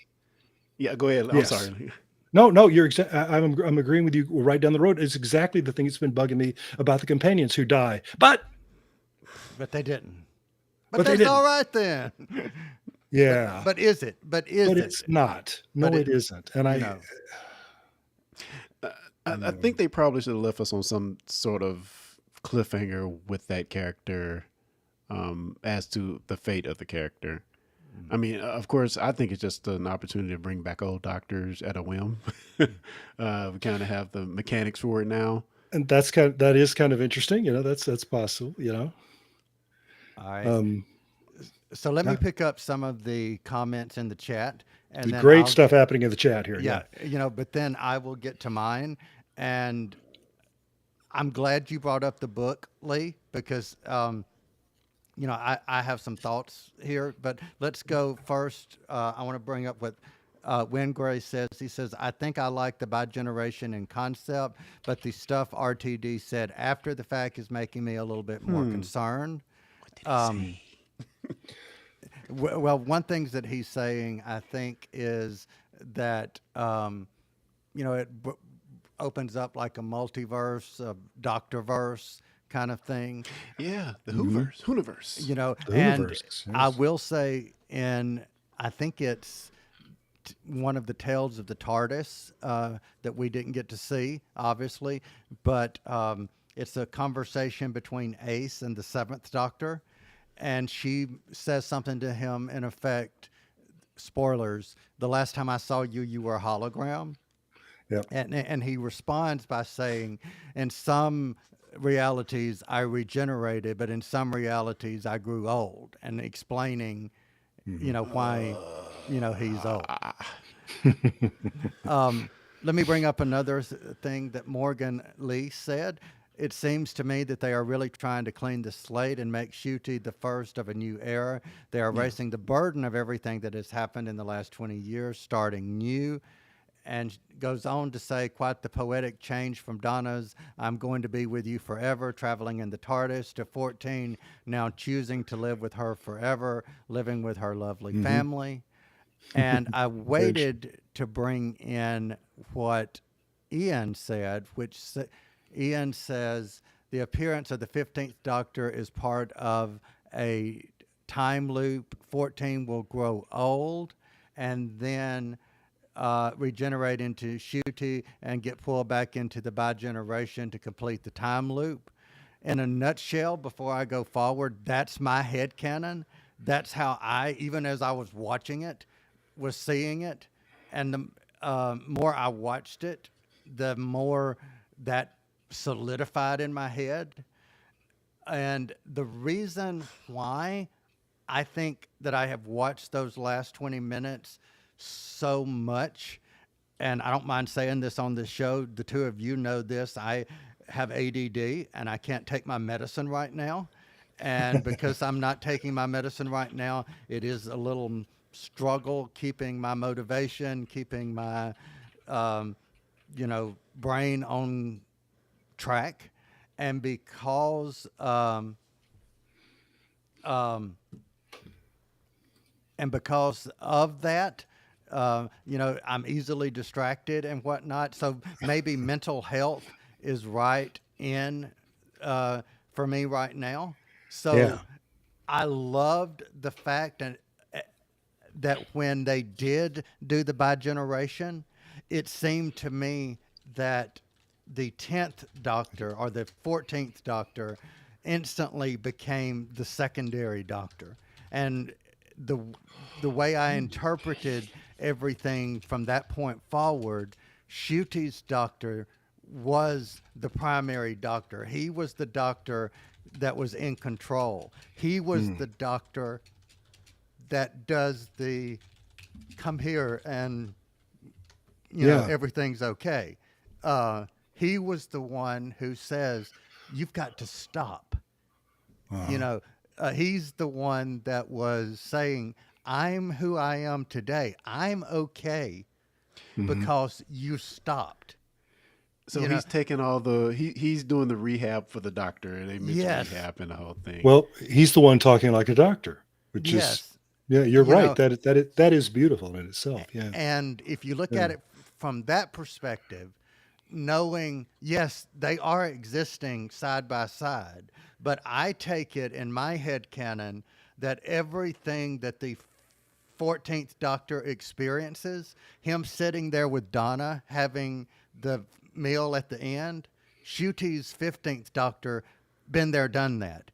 Yeah, go ahead. I'm Yes. sorry. No, you're I'm agreeing with you right down the road. It's exactly the thing that's been bugging me about the companions who die. But But they didn't. But But they that's didn't. all right then. yeah, But is it? But is but it? it's not. No, But it isn't. And I No. I think they probably should have left us on some sort of cliffhanger with that character, as to the fate of the character. I mean, of course, I think it's just an opportunity to bring back old doctors at a whim. We kind of have the mechanics for it now. and that is kind of interesting. That's possible. All right. Um, So let me yeah. pick up some of the comments in the chat, and The then great I'll stuff happening in the chat here. yeah, but then I will get to mine. And I'm glad you brought up the book, Lee, because I have some thoughts here. But let's go first. I want to bring up what Wingray says, he says, I think I like the bi-generation in concept, but the stuff RTD said after the fact is making me a little bit more concerned. What did he Um, say? well, one thing that he's saying, I think, is that, it opens up like a multiverse, a doctorverse kind of thing. Yeah, the Mm-hmm. Hooniverse. The And universe. I Yes. will say, I think it's one of the tales of the TARDIS that we didn't get to see, obviously, but it's a conversation between Ace and the Seventh Doctor, and she says something to him in effect. Spoilers: the last time I saw you, you were a hologram. Yep. And he responds by saying, in some realities I regenerated, but in some realities I grew old, and explaining, why, he's old. Let me bring up another thing that Morgan Lee said. It seems to me that they are really trying to clean the slate and make Shuti the first of a new era. They are erasing the burden of everything that has happened in the last 20 years, starting new. And goes on to say, quite the poetic change from Donna's I'm going to be with you forever, traveling in the TARDIS, to 14, now choosing to live with her forever, living with her lovely family. And I waited to bring in what Ian said, Ian says the appearance of the 15th Doctor is part of a time loop. 14 will grow old and then regenerate into Shuti and get pulled back into the bi-generation to complete the time loop. In a nutshell, before I go forward, that's my headcanon. That's how I, even as I was watching it, was seeing it. And the more I watched it, the more that solidified in my head. And the reason why I think that I have watched those last 20 minutes so much, and I don't mind saying this on this show, the two of you know this, I have ADD and I can't take my medicine right now. And because I'm not taking my medicine right now, it is a little struggle keeping my motivation, keeping my, brain on track. And because of that, I'm easily distracted and whatnot. So maybe mental health is right in for me right now. So Yeah. I loved the fact that when they did do the bi-generation, it seemed to me that the 10th Doctor or the 14th Doctor instantly became the secondary Doctor. And the way I interpreted everything from that point forward, Shuti's Doctor was the primary Doctor. He was the Doctor that was in control. He was the Doctor that does the come here and everything's okay. He was the one who says you've got to stop. He's the one that was saying, I'm who I am today. I'm okay because you stopped. So he's taking all he's doing the rehab for the Doctor, and they mention Yes. rehab and the whole thing. Well, he's the one talking like a doctor, which is, Yes. yeah, you're You right. know- That is beautiful in itself. Yeah. And if you look Yeah. at it from that perspective, knowing, yes, they are existing side by side, but I take it in my head canon that everything that the 14th Doctor experiences, him sitting there with Donna having the meal at the end, Shuti's 15th Doctor been there, done that.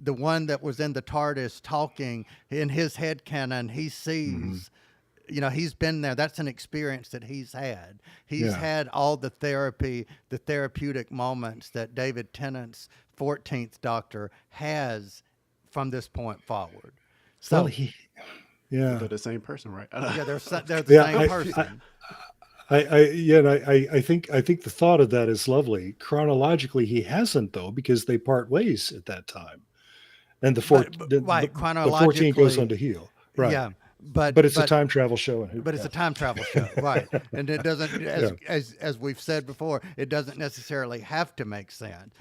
The one that was in the TARDIS talking, in his head canon, he sees, he's been there. That's an experience that he's had. He's had all the therapy, the therapeutic moments that David Tennant's 14th Doctor has from this point forward. So, Well, yeah. They're the same person, right? yeah, they're the Yeah, same person. I think the thought of that is lovely. Chronologically, he hasn't though, because they part ways at that time, and the But, 14 right, the 14 goes chronologically, on to heal. Right. yeah. but But it's a time travel show, and who? but it's Yeah, a time travel show, right? And it doesn't, yeah. as we've said before, it doesn't necessarily have to make sense.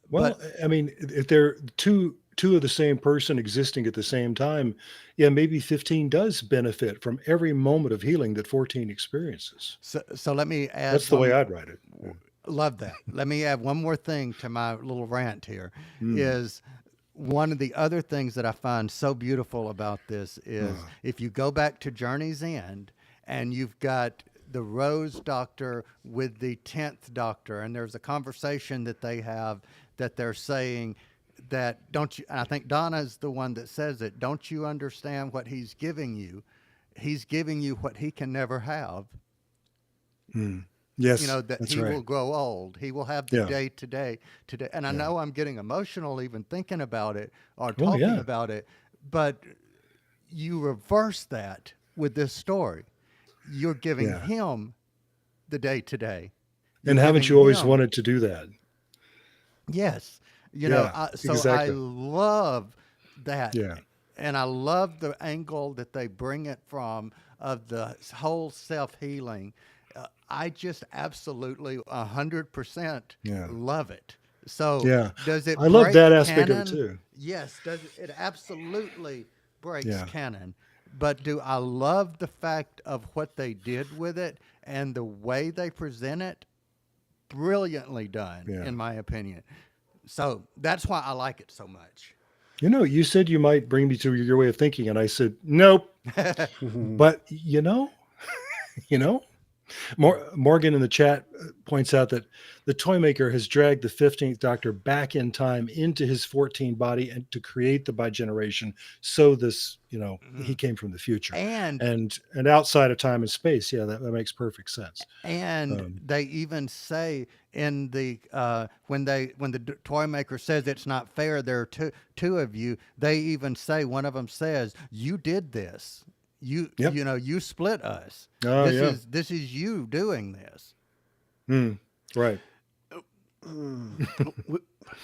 Well, But I mean, if they're two of the same person existing at the same time, yeah, maybe 15 does benefit from every moment of healing that 14 experiences. so let me add That's the way one. I'd write it. Yeah. Love that. Let me add one more thing to my little rant here. Mm. Is one of the other things that I find so beautiful about this is Uh, if you go back to Journey's End and you've got the Rose Doctor with the 10th Doctor, and there's a conversation that they have that they're saying that, don't you, and I think Donna's the one that says it, don't you understand what he's giving you? He's giving you what he can never have. mm. You Yes, know, that that's he right. will grow old. He will have the Yeah, day today. And I yeah. know I'm getting emotional even thinking about it or Oh, talking yeah, about it, but you reverse that with this story. You're giving yeah. him the day today. You're And haven't giving you always him, wanted to do that? yes, Yeah, so I exactly. love that. Yeah, And I love the angle that they bring it from of the whole self healing. I just absolutely 100% yeah, love it. So yeah. does I it love break that aspect of it canon? too. Yes, does it? It absolutely breaks Yeah, canon. But do I love the fact of what they did with it and the way they present it? Brilliantly done, yeah. in my opinion. So that's why I like it so much. You said you might bring me to your way of thinking, and I said nope. But you know, Morgan in the chat points out that the toy maker has dragged the 15th Doctor back in time into his 14 body and to create the bi-generation. So this, he Mhm. came from the future And and outside of time and space. Yeah, that makes perfect sense. And Um, they even say in the when the toy maker says it's not fair, there are two of you. They even say, one of them says, "You did this. yep. You split us. Oh yeah. This is you doing this." Mm, right. Mm.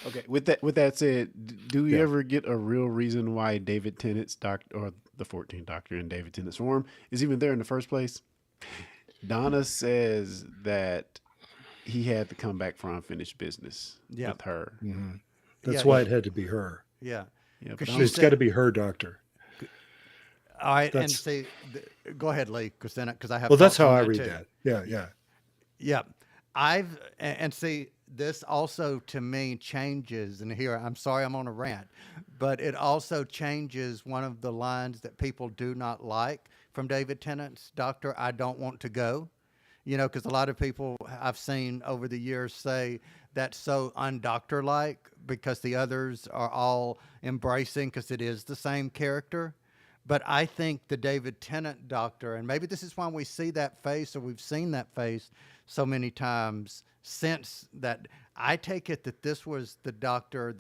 Okay. With that said, do we Yeah. ever get a real reason why David Tennant's doctor or the 14th Doctor in David Tennant's form is even there in the first place? Donna says that he had to come back for unfinished business Yeah, with her. Hmm. yeah, That's why it had to be her. yeah. Yeah, Because but she I'm It's got to said, be her doctor. "All right," and That's see, go ahead, Lee, because I have well. That's thoughts how on I that read too. that. Yeah. Yeah. Yeah. And see, this also to me changes, and here, I'm sorry I'm on a rant, but it also changes one of the lines that people do not like from David Tennant's Doctor, I don't want to go. Because a lot of people I've seen over the years say that's so undoctor like because the others are all embracing because it is the same character. But I think the David Tennant Doctor, and maybe this is why we see that face or we've seen that face so many times since that, I take it that this was the doctor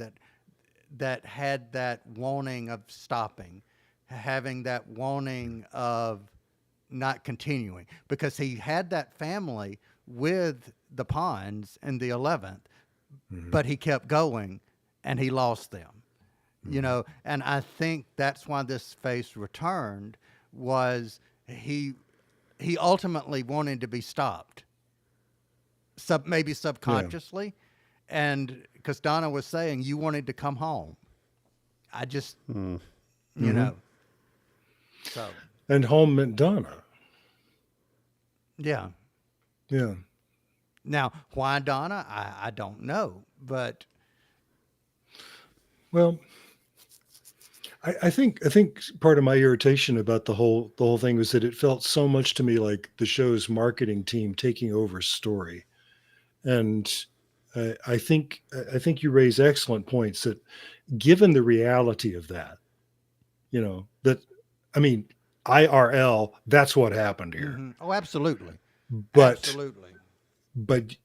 that had that wanting of stopping, having that wanting of not continuing because he had that family with the Pawns in the 11th, Hmm. but he kept going and he lost them, Hmm. and I think that's why this face returned was he ultimately wanted to be stopped, maybe Yeah. subconsciously, and because Donna was saying you wanted to come home. I just, mm, you Hmm. know, so And home meant Donna. yeah. Yeah. Now, why Donna? I don't know, but Well, I think part of my irritation about the whole thing was that it felt so much to me like the show's marketing team taking over story. And I think you raise excellent points that given the reality of that, that I mean, IRL, that's what happened here. oh, absolutely, But absolutely. but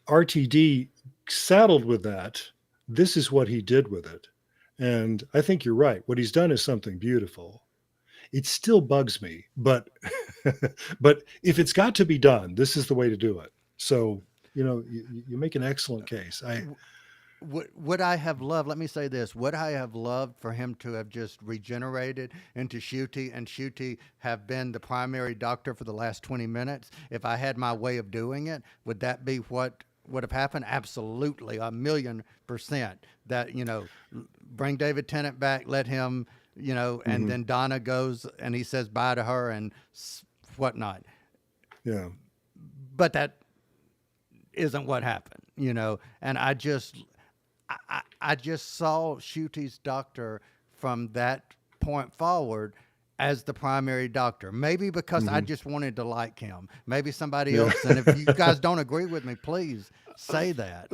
RTD saddled with that. This is what he did with it. And I think you're right. What he's done is something beautiful. It still bugs me, but but if it's got to be done, this is the way to do it. So, you make an excellent case. would I have loved, let me say this, would I have loved for him to have just regenerated into Ncuti and Ncuti have been the primary doctor for the last 20 minutes? If I had my way of doing it, would that be what would have happened? Absolutely, 1,000,000%. That, bring David Tennant back, let him, and then Donna goes and he says bye to her and whatnot. Yeah. But that isn't what happened, and I just saw Shuti's doctor from that point forward as the primary doctor. Maybe because I just wanted to like him. Maybe somebody else. And if you guys don't agree with me, please say that.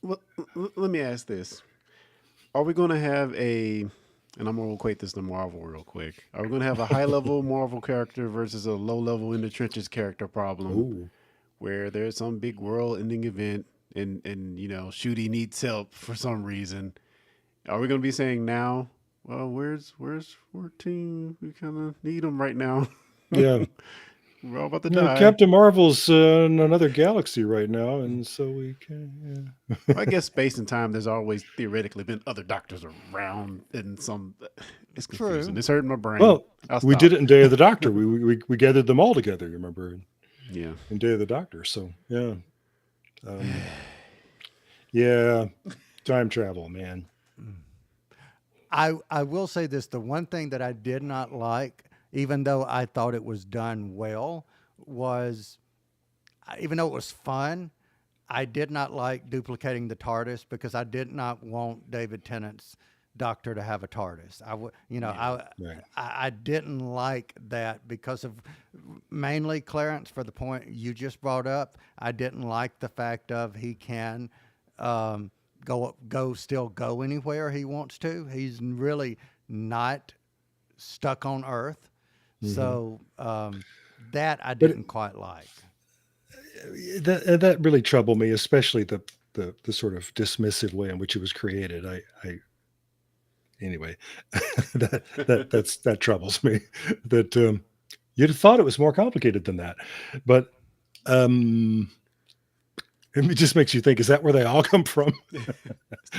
Well, let me ask this: are we going to have and I'm going to equate this to Marvel real quick. Are we going to have a high-level Marvel character versus a low-level in the trenches character problem? Ooh. Where there's some big world-ending event and Shooty needs help for some reason. Are we going to be saying now, well, where's 14? We kind of need him right now. Yeah. We're all about to No, die. Captain Marvel's in another galaxy right now, and so we can. Yeah. Well, I guess space and time, there's always theoretically been other doctors around and some. It's confusing. True. It's hurting my brain. Well, I'll we stop. did it in Day of the Doctor. We gathered them all together. You remember? Yeah. In Day of the Doctor. So yeah, yeah, time travel, man. I will say this: the one thing that I did not like, even though I thought it was done well, was even though it was fun, I did not like duplicating the TARDIS because I did not want David Tennant's Doctor to have a TARDIS. Right. I didn't like that because of mainly Clarence, for the point you just brought up. I didn't like the fact of he can still go anywhere he wants to. He's really not stuck on Earth. So that I didn't quite like. That really troubled me, especially the sort of dismissive way in which it was created. Anyway, that troubles me. That you'd have thought it was more complicated than that, but it just makes you think: is that where they all come from?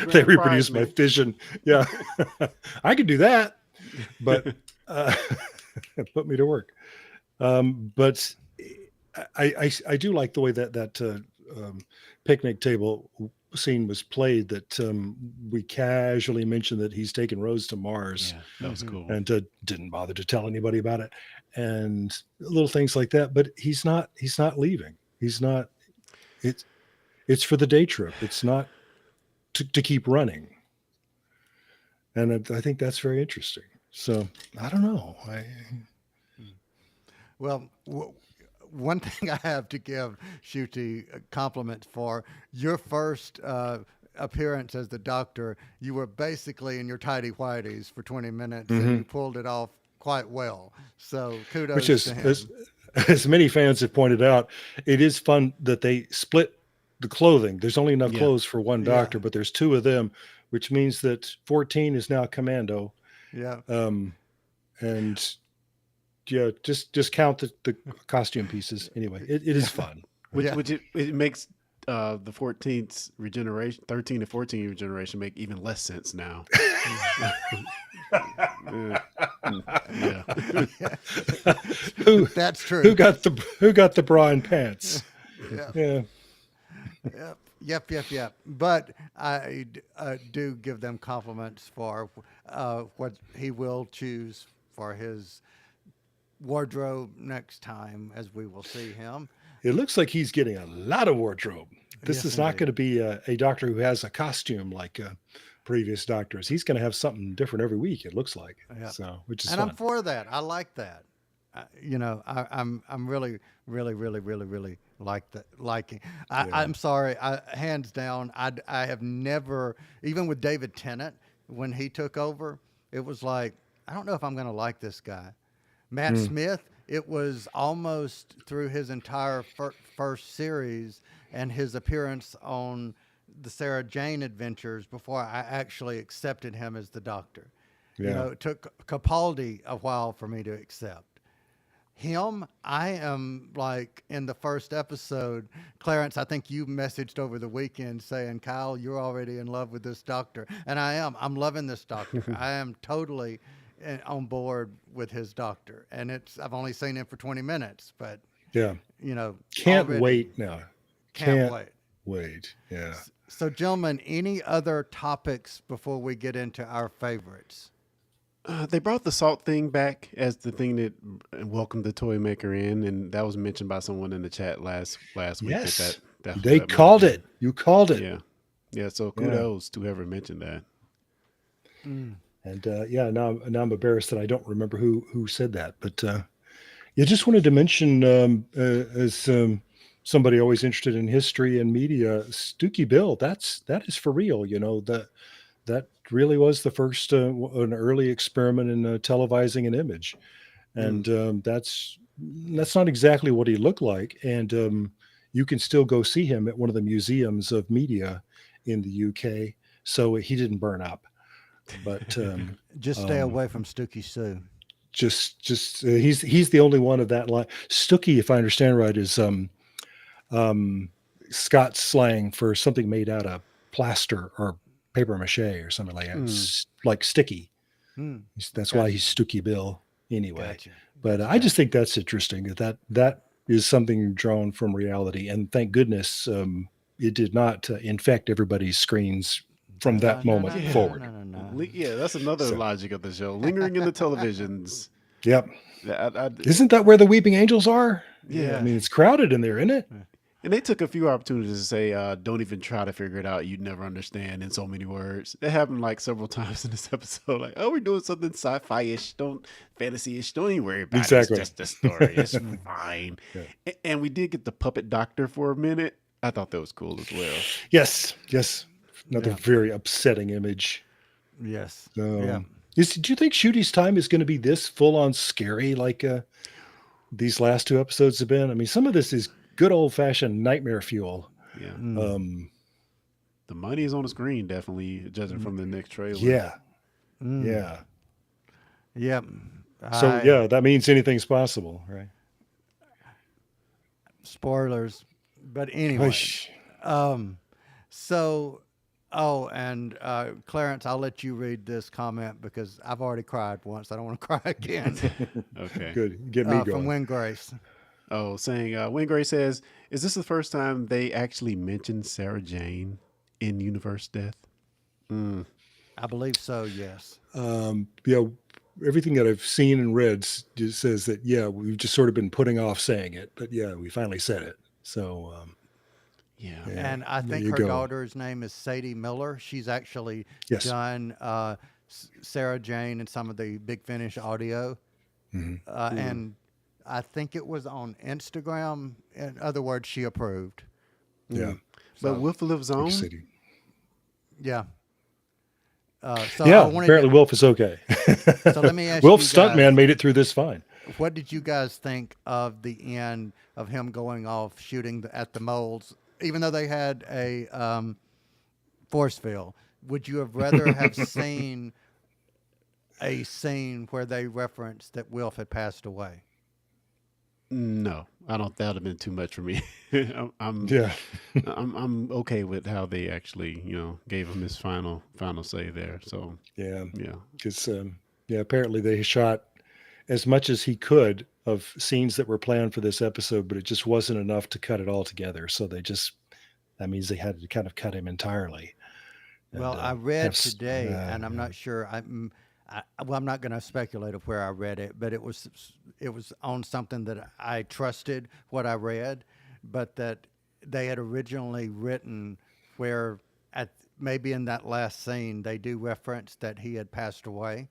They reproduce my fission. Yeah, I could do that, but put me to work. But I do like the way that picnic table scene was played, that we casually mentioned that he's taken Rose to Mars. Yeah, that was cool. And didn't bother to tell anybody about it, and little things like that. But he's not leaving. He's not. It's for the day trip. It's not to keep running. And I think that's very interesting. So I don't know. Well, one thing I have to give Ncuti compliments for, your first appearance as the Doctor, you were basically in your tidy whities for 20 minutes and you pulled it off quite well. So kudos Which is, to him. as many fans have pointed out, it is fun that they split the clothing. There's only enough clothes for one Doctor, but there's two of them, which means that 14 is now Commando. Yeah. And yeah, just count the costume pieces. Anyway, it is fun. Which it makes the 14th regeneration, 13 to 14 regeneration make even less sense now. Yeah. That's true. Who got the bra and pants? Yeah. Yep. But I do give them compliments for what he will choose for his wardrobe next time, as we will see him. It looks like he's getting a lot of wardrobe. This is not going to be a Doctor who has a costume like previous Doctors. He's going to have something different every week, it looks like. Yep. So, which is and fun. I'm for that. I like that. I'm really liking. I'm sorry. Hands down, I have never, even with David Tennant when he took over, it was like, I don't know if I'm going to like this guy. Matt Smith, it was almost through his entire first series and his appearance on the Sarah Jane Adventures before I actually accepted him as the Doctor. Yeah. It took Capaldi a while for me to accept. him, I am like in the first episode, Clarence, I think you messaged over the weekend saying, Kyle, you're already in love with this doctor. And I am. I'm loving this doctor. I am totally on board with his doctor. And I've only seen him for 20 minutes, but, Yeah. you know, Can't already wait now. can't wait. Wait. Yeah. So, gentlemen, any other topics before we get into our favorites? They brought the salt thing back as the thing that welcomed the toy maker in, and that was mentioned by someone in the chat last week. Yes. That They might called be- it. You called it. Yeah, yeah. So kudos to whoever mentioned that. And now I'm embarrassed that I don't remember who said that. But you just wanted to mention, as somebody always interested in history and media, Stooky Bill. That is for real. You know, that really was the first an early experiment in televising an image, and that's not exactly what he looked like. And you can still go see him at one of the museums of media in the UK. So he didn't burn up, but Just stay away from Stooky Sue. just he's the only one of that line. Stooky, if I understand right, is Scots slang for something made out of plaster or paper mache or something like that. It's like sticky. Hmm. That's why he's Stooky Bill anyway. Gotcha. But I just think that's interesting that is something drawn from reality, and thank goodness it did not infect everybody's screens from that moment forward. No. Yeah, that's another logic of the show. Lingering in the televisions. Yep. I- Isn't that where the Weeping Angels are? Yeah. I mean, it's crowded in there, isn't it? And they took a few opportunities to say, don't even try to figure it out. You'd never understand in so many words. It happened like several times in this episode. Like, oh, we're doing something sci-fi-ish, fantasy-ish. Don't even worry about Exactly. it. It's just a story. It's fine. Yeah. And we did get the puppet doctor for a minute. I thought that was cool as well. Yes. Another very upsetting image. Yes. Do you think Shooty's time is going to be this full-on scary like these last two episodes have been? I mean, some of this is good old-fashioned nightmare fuel. Yeah. The money is on the screen, definitely, judging from the next trailer. Yeah. Yep. So that means anything's possible, right? Spoilers. But anyway. Hush. And Clarence, I'll let you read this comment because I've already cried once. I don't want to cry again. Okay. Good. Get me going. From Win Grace. Oh, saying, Wayne Gray says, is this the first time they actually mentioned Sarah Jane in Universe Death? I believe so, yes. Everything that I've seen and read just says that, we've just sort of been putting off saying it, but we finally said it. So, yeah. And I think her daughter's name is Sadie Miller. She's actually done Sarah Jane and some of the Big Finish audio. And I think it was on Instagram. In other words, she approved. Yeah. But Wolf lives on? Yeah. Apparently Wilf is okay. So let me ask Wilf's you guys, stuntman made it through this fine. what did you guys think of the end of him going off shooting at the moles, even though they had a force field? Would you have rather have seen a scene where they referenced that Wilf had passed away? No, I don't. That would have been too much for me. I'm okay with how they actually, gave him his final say there. So because apparently they shot as much as he could of scenes that were planned for this episode, but it just wasn't enough to cut it all together. So that means they had to kind of cut him entirely. Well, I read today, and I'm not sure. I'm not going to speculate of where I read it, but it was on something that I trusted what I read, but that they had originally written where maybe in that last scene they do reference that he had passed away,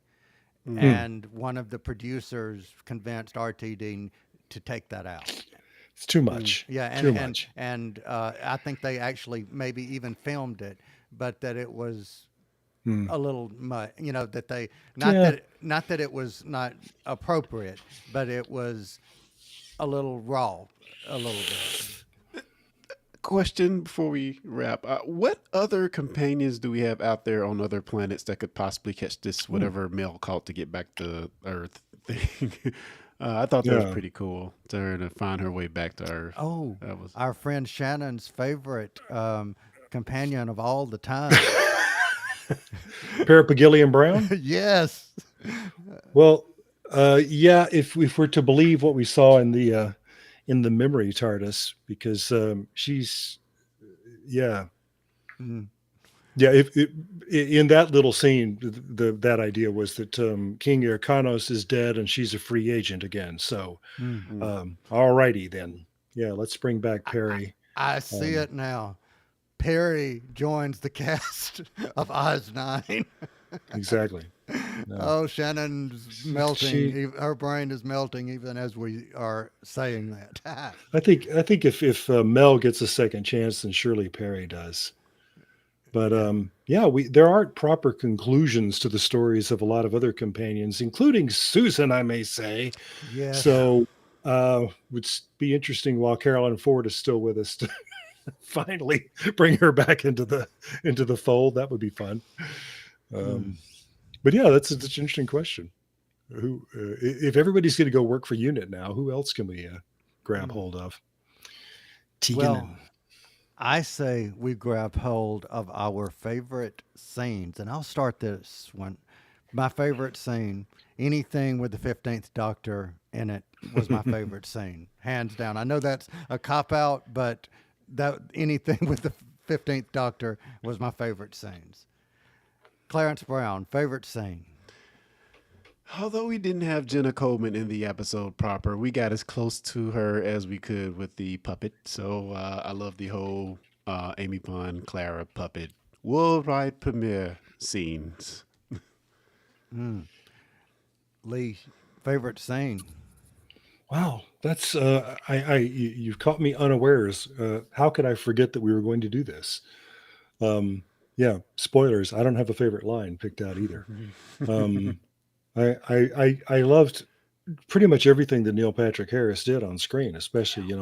and one of the producers convinced RTD to take that out. It's too much. Too much. And I think they actually maybe even filmed it, but that it was a little much, that they not that it was not appropriate, but it was a little raw, a little bit. Question before we wrap: what other companions do we have out there on other planets that could possibly catch this whatever mail caught to get back to Earth thing? I thought that was Yeah. pretty cool to her to find her way back to Earth. Oh, That was our friend Shannon's favorite companion of all the time. Parapagillium Brown. Yes. Well, yeah. If we're to believe what we saw in the memory TARDIS, because she's yeah. Mm. Yeah, in that little scene, that idea was that King Irkanos is dead and she's a free agent again. So, Mm. mm. all righty then. Yeah, let's bring back I, Perry. I see Um, it now. Perry joins the cast of Oz 9. exactly. No, Oh, Shannon's melting. she. Her brain is melting even as we are saying that. I think if Mel gets a second chance, then surely Perry does. But Yeah. yeah, we there aren't proper conclusions to the stories of a lot of other companions, including Susan, I may say. Yes. So would be interesting while Carolyn Ford is still with us to finally bring her back into the fold. That would be fun. Mm. But yeah, that's an interesting question. Who, if everybody's going to go work for Unit now, who else can we grab Mm. hold of? Tegan Well, I say we grab hold of our favorite scenes, and I'll start this one. My favorite scene, anything with the 15th Doctor in it, was my favorite scene, hands down. I know that's a cop out, but that anything with the 15th Doctor was my favorite scenes. Clarence Brown, favorite scene. Although we didn't have Jenna Coleman in the episode proper, we got as close to her as we could with the puppet. So I love the whole Amy Pond Clara puppet worldwide premiere scenes. Mm. Lee, favorite scene. Wow, that's you've caught me unawares. How could I forget that we were going to do this? Yeah, spoilers. I don't have a favorite line picked out either. Um, I loved pretty much everything that Neil Patrick Harris did on screen, especially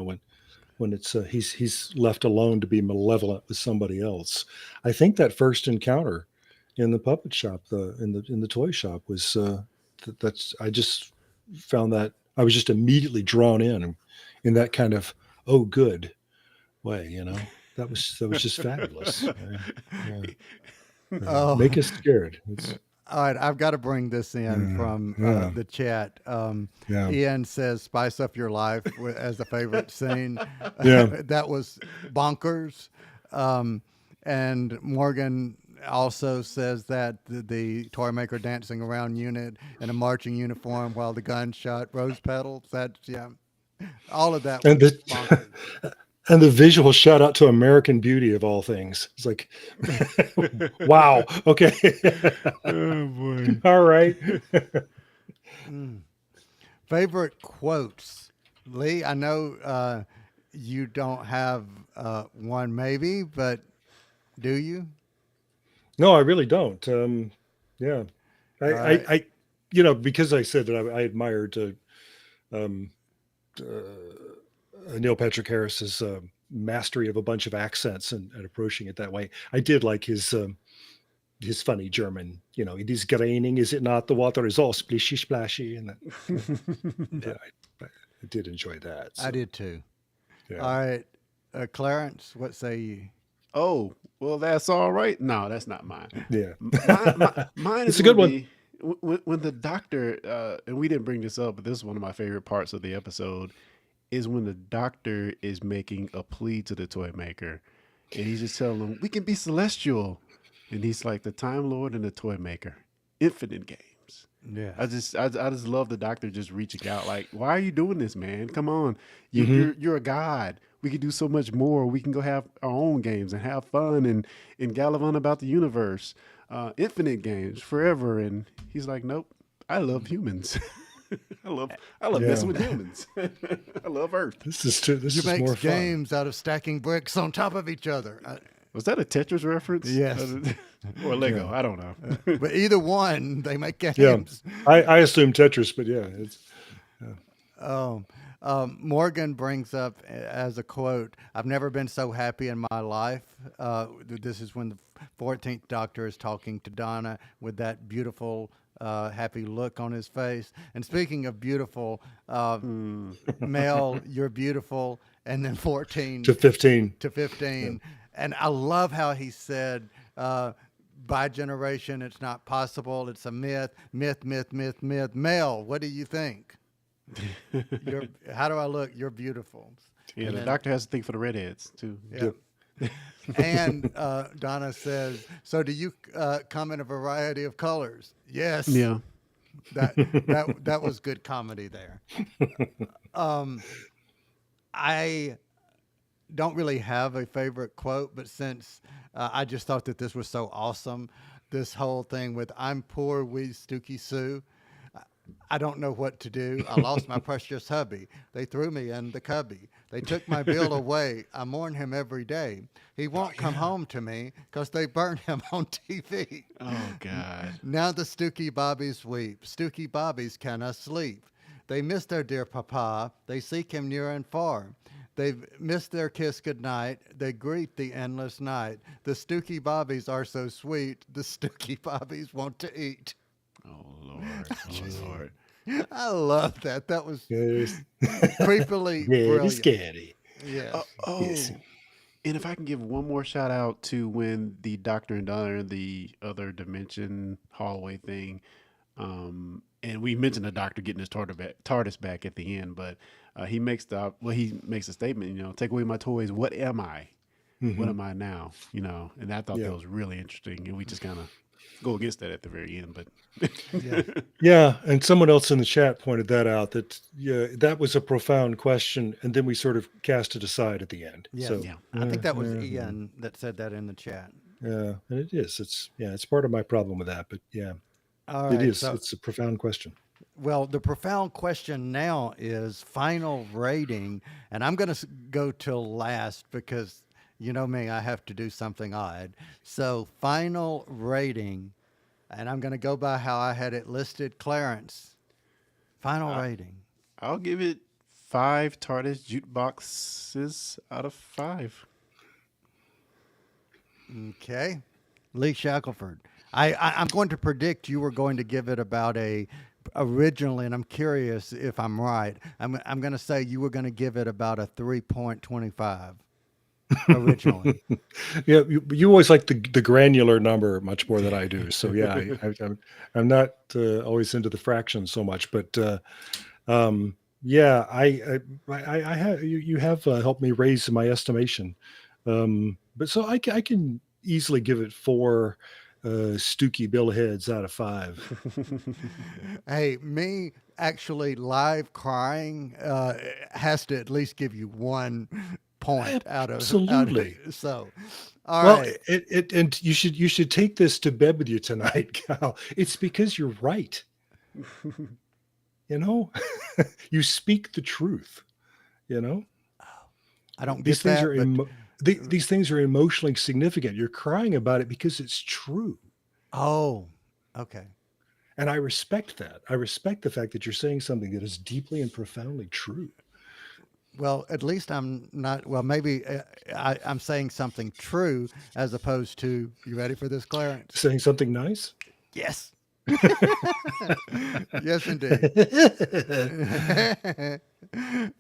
when it's he's left alone to be malevolent with somebody else. I think that first encounter in the puppet shop, in the toy shop, was that's I just found that I was just immediately drawn in that kind of oh good way. That was just fabulous. Yeah, Oh, make us scared. It's all right. I've got to bring this in yeah, from yeah, the chat. yeah, Ian says "Spice Up Your Life" as a favorite scene. yeah. That was bonkers. And Morgan also says that the toy maker dancing around unit in a marching uniform while the gun shot rose petals. That's yeah. All of that And was the bonkers. and the visual shout out to American Beauty of all things. It's like, wow. Okay. Oh boy. All right. Mm. Favorite quotes, Lee. I know you don't have one, maybe, but do you? No, I really don't. Yeah, I, All I, right. I, because I said that I admired um, Neil Patrick Harris's mastery of a bunch of accents and approaching it that way. I did like his funny German. It is graining, is it not? The water is all splishy splashy, and that. Yeah, I did enjoy that. I So did too. yeah, All right, Clarence, what say you? Oh, well, that's all right. No, that's not mine. yeah. Mine is It's a going good to one. be when the doctor, and we didn't bring this up, but this is one of my favorite parts of the episode, is when the doctor is making a plea to the toy maker. And he's just telling him, we can be celestial. And he's like, the Time Lord and the toy maker, infinite games. I Yes. just, I, I just love the doctor just reaching out, like, why are you doing this, man? Come on, Hmm. you're a god. We can do so much more. We can go have our own games and have fun and gallivant about the universe, infinite games forever. And he's like, nope, I love humans. I love Yeah. messing with humans. I love Earth. This You is more make fun. games out of stacking bricks on top of each other. Was that a Tetris reference? Yes. Or Lego? Yeah. I don't know. But either one, they make Yeah. games. I assume Tetris, but yeah, it's Oh, Morgan brings up as a quote, "I've never been so happy in my life." This is when the 14th Doctor is talking to Donna with that beautiful happy look on his face. And speaking of beautiful, Hmm. Mel, you're beautiful. And then 14 To 15. to Yeah. 15. And I love how he said, by generation, it's not possible. It's a myth, myth, myth, myth, myth. Mel, what do you think? How do I look? You're beautiful. Yeah, And the then- doctor has to think for the redheads too. Yeah. And Donna says, so do you come in a variety of colors? Yes. Yeah. That was good comedy there. I don't really have a favorite quote, but since I just thought that this was so awesome, this whole thing with "I'm poor, wee Stooky Sue." I don't know what to do. I lost my precious hubby. They threw me in the cubby. They took my bill away. I mourn him every day. He won't come home to me because they burned him on TV. Oh God. Now the Stooky Bobbies weep. Stooky Bobbies cannot sleep. They miss their dear papa. They seek him near and far. They've missed their kiss goodnight. They greet the endless night. The Stooky Bobbies are so sweet. The Stooky Bobbies want to eat. Oh Lord. Oh Lord. I love that. That was Yes. creepily Very brilliant. scary. Yes. Oh. Yes. And if I can give one more shout out to when the doctor and Donna are in the other dimension hallway thing, and we mentioned the doctor getting his TARDIS back at the end, but he makes a statement, take away my toys. What am I? What am I now? And I thought Yeah. that was really interesting, and we just kind of go against that at the very end, but Yeah. Yeah, and someone else in the chat pointed that out, that that was a profound question, and then we sort of cast it aside at the end. Yes. So Yeah. I think that was yeah, Ian that said that in the chat. yeah, and it is. It's part of my problem with that, but yeah, All it right. is. So, It's a profound question. well, the profound question now is final rating, and I'm going to go till last because you know me, I have to do something odd. So, final rating, and I'm going to go by how I had it listed. Clarence, final rating. I'll give it 5 TARDIS jukeboxes out of 5. Okay. Lee Shackelford. I'm going to predict you were going to give it about originally, and I'm curious if I'm right. I'm going to say you were going to give it about a 3.25 originally. Yeah, you always like the granular number much more than I do. So yeah, I'm not always into the fractions so much, but yeah, I have you have helped me raise my estimation. But so I can easily give it 4 Stooky Billheads out of 5. Hey, me actually live crying has to at least give you 1 point out of Absolutely. So, all Well, right. and you should take this to bed with you tonight, Cal. It's because you're right. You know, you speak the truth. You know, I don't these get things that, are but these things are emotionally significant. You're crying about it because it's true, oh, okay. and I respect that. I respect the fact that you're saying something that is deeply and profoundly true. Well, at least I'm not. Well, maybe I'm saying something true as opposed to. You ready for this, Clarence? Saying something nice. Yes. Yes, indeed.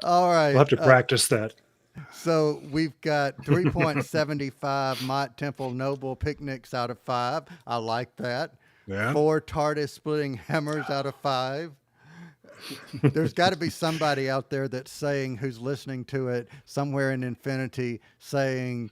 All right. We'll have to practice that. So we've got 3.75 Mott Temple Noble picnics out of 5. I like that. Yeah. 4 TARDIS splitting hammers out of 5. There's got to be somebody out there that's saying, who's listening to it somewhere in infinity, saying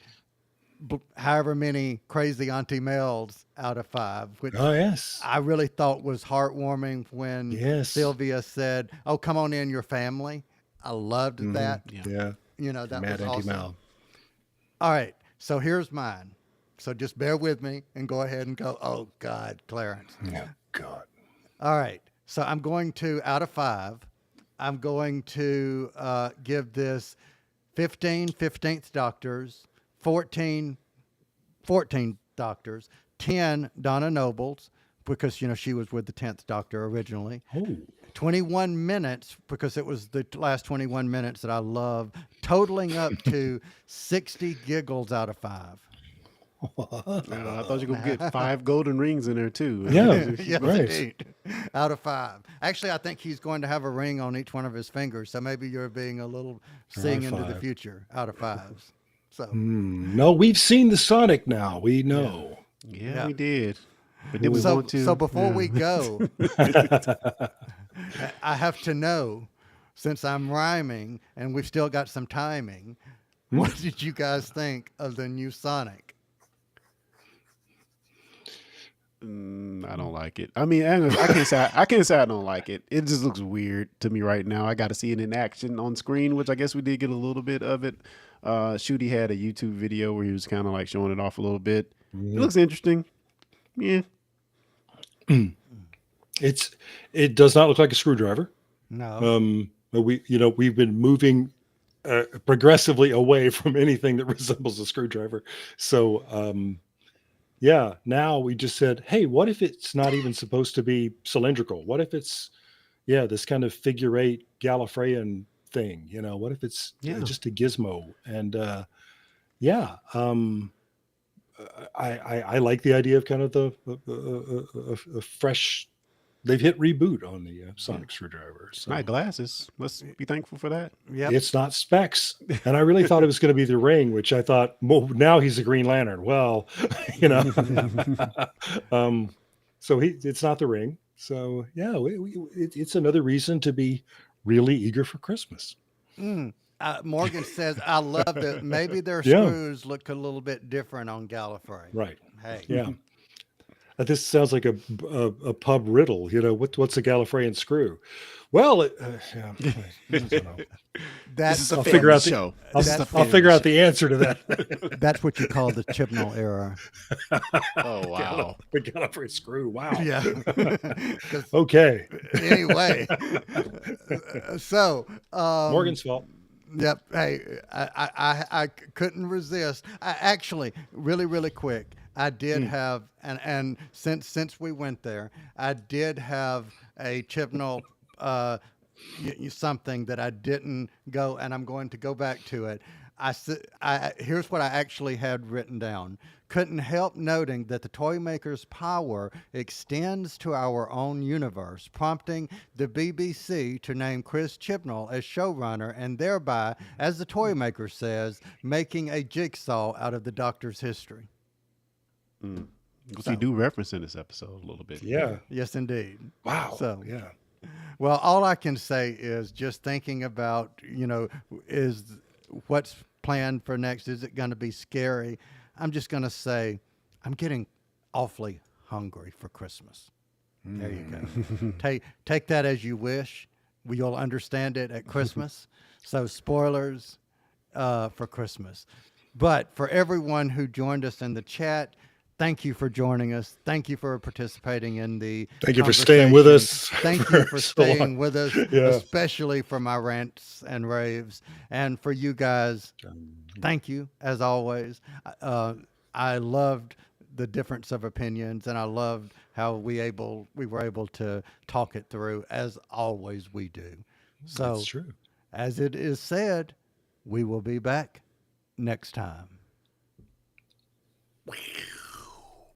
however many crazy Auntie Mels out of 5, which Oh yes. I really thought was heartwarming when Yes. Sylvia said, "Oh, come on in, your family." I loved that. Yeah. That Mad was Auntie awesome. Mal. All right, so here's mine. So just bear with me and go ahead and go. Oh God, Clarence. Oh God. All right, so I'm going to, out of 5, I'm going to give this 15th Doctors, 14 Doctors, 10 Donna Nobles, because, she was with the 10th Doctor originally. Oh. 21 minutes, because it was the last 21 minutes that I love, totaling up to 60 giggles out of 5. I thought you were gonna get 5 golden rings in there too. Yeah. Yes, Right. indeed. Out of 5. Actually, I think he's going to have a ring on each one of his fingers. So maybe you're being a little seeing into the 5. future. Out of 5s. So No, we've seen the Sonic now. We know. Yeah, Yeah. we did. But did we so want to? so before Yeah. we go, I have to know, since I'm rhyming and we've still got some timing, what did you guys think of the new Sonic? I don't like it. I mean, I can't say I can't say I don't like it. It just looks weird to me right now. I got to see it in action on screen, which I guess we did get a little bit of it. Shooty had a YouTube video where he was kind of like showing it off a little bit. It looks interesting. Yeah. It does not look like a screwdriver. No. But we've been moving progressively away from anything that resembles a screwdriver. So yeah, now we just said, hey, what if it's not even supposed to be cylindrical? What if it's this kind of figure 8 Gallifreyan thing? What if it's just a gizmo? And I like the idea of kind of the fresh. They've hit reboot on the sonic screwdriver. So My glasses. Let's be thankful for that. Yep. it's not specs, and I really thought it was going to be the ring, which I thought, well, now he's a Green Lantern. Well, so it's not the ring. So yeah, it's another reason to be really eager for Christmas. Morgan says, I love that. Maybe their Yeah. screws look a little bit different on Gallifrey. Right. Hey. Yeah. This sounds like a pub riddle. What's a Gallifreyan screw? Well, I don't know. That's, This is a I'll figure family out show. I'll This is a figure family out the answer to that. that's what you call the Chibnall era. show. Oh wow. The Gallifreyan screw. Wow. Yeah. 'Cause Okay. anyway, so Morgan's fault. Yep. Hey, I couldn't resist. I actually, really quick, I did have, and since we went there, I did have a Chibnall something that I didn't go, and I'm going to go back to it. Here's what I actually had written down. Couldn't help noting that the toy maker's power extends to our own universe, prompting the BBC to name Chris Chibnall as showrunner and thereby, as the toy maker says, making a jigsaw out of the Doctor's history. Which we do reference in this episode a little bit. Yeah. Yes, indeed. Wow. So, yeah. well, all I can say is just thinking about, is what's planned for next. Is it going to be scary? I'm just going to say I'm getting awfully hungry for Christmas. There you go. Take that as you wish. You'll understand it at Christmas. So spoilers for Christmas. But for everyone who joined us in the chat, thank you for joining us. Thank you for participating in the Thank you for staying with us. Thank you for so long. staying with us, Yeah. especially for my rants and raves. And for you guys, thank you, as always. I loved the difference of opinions, and I loved how we were able to talk it through, as always we do. So, That's true. as it is said, we will be back next time.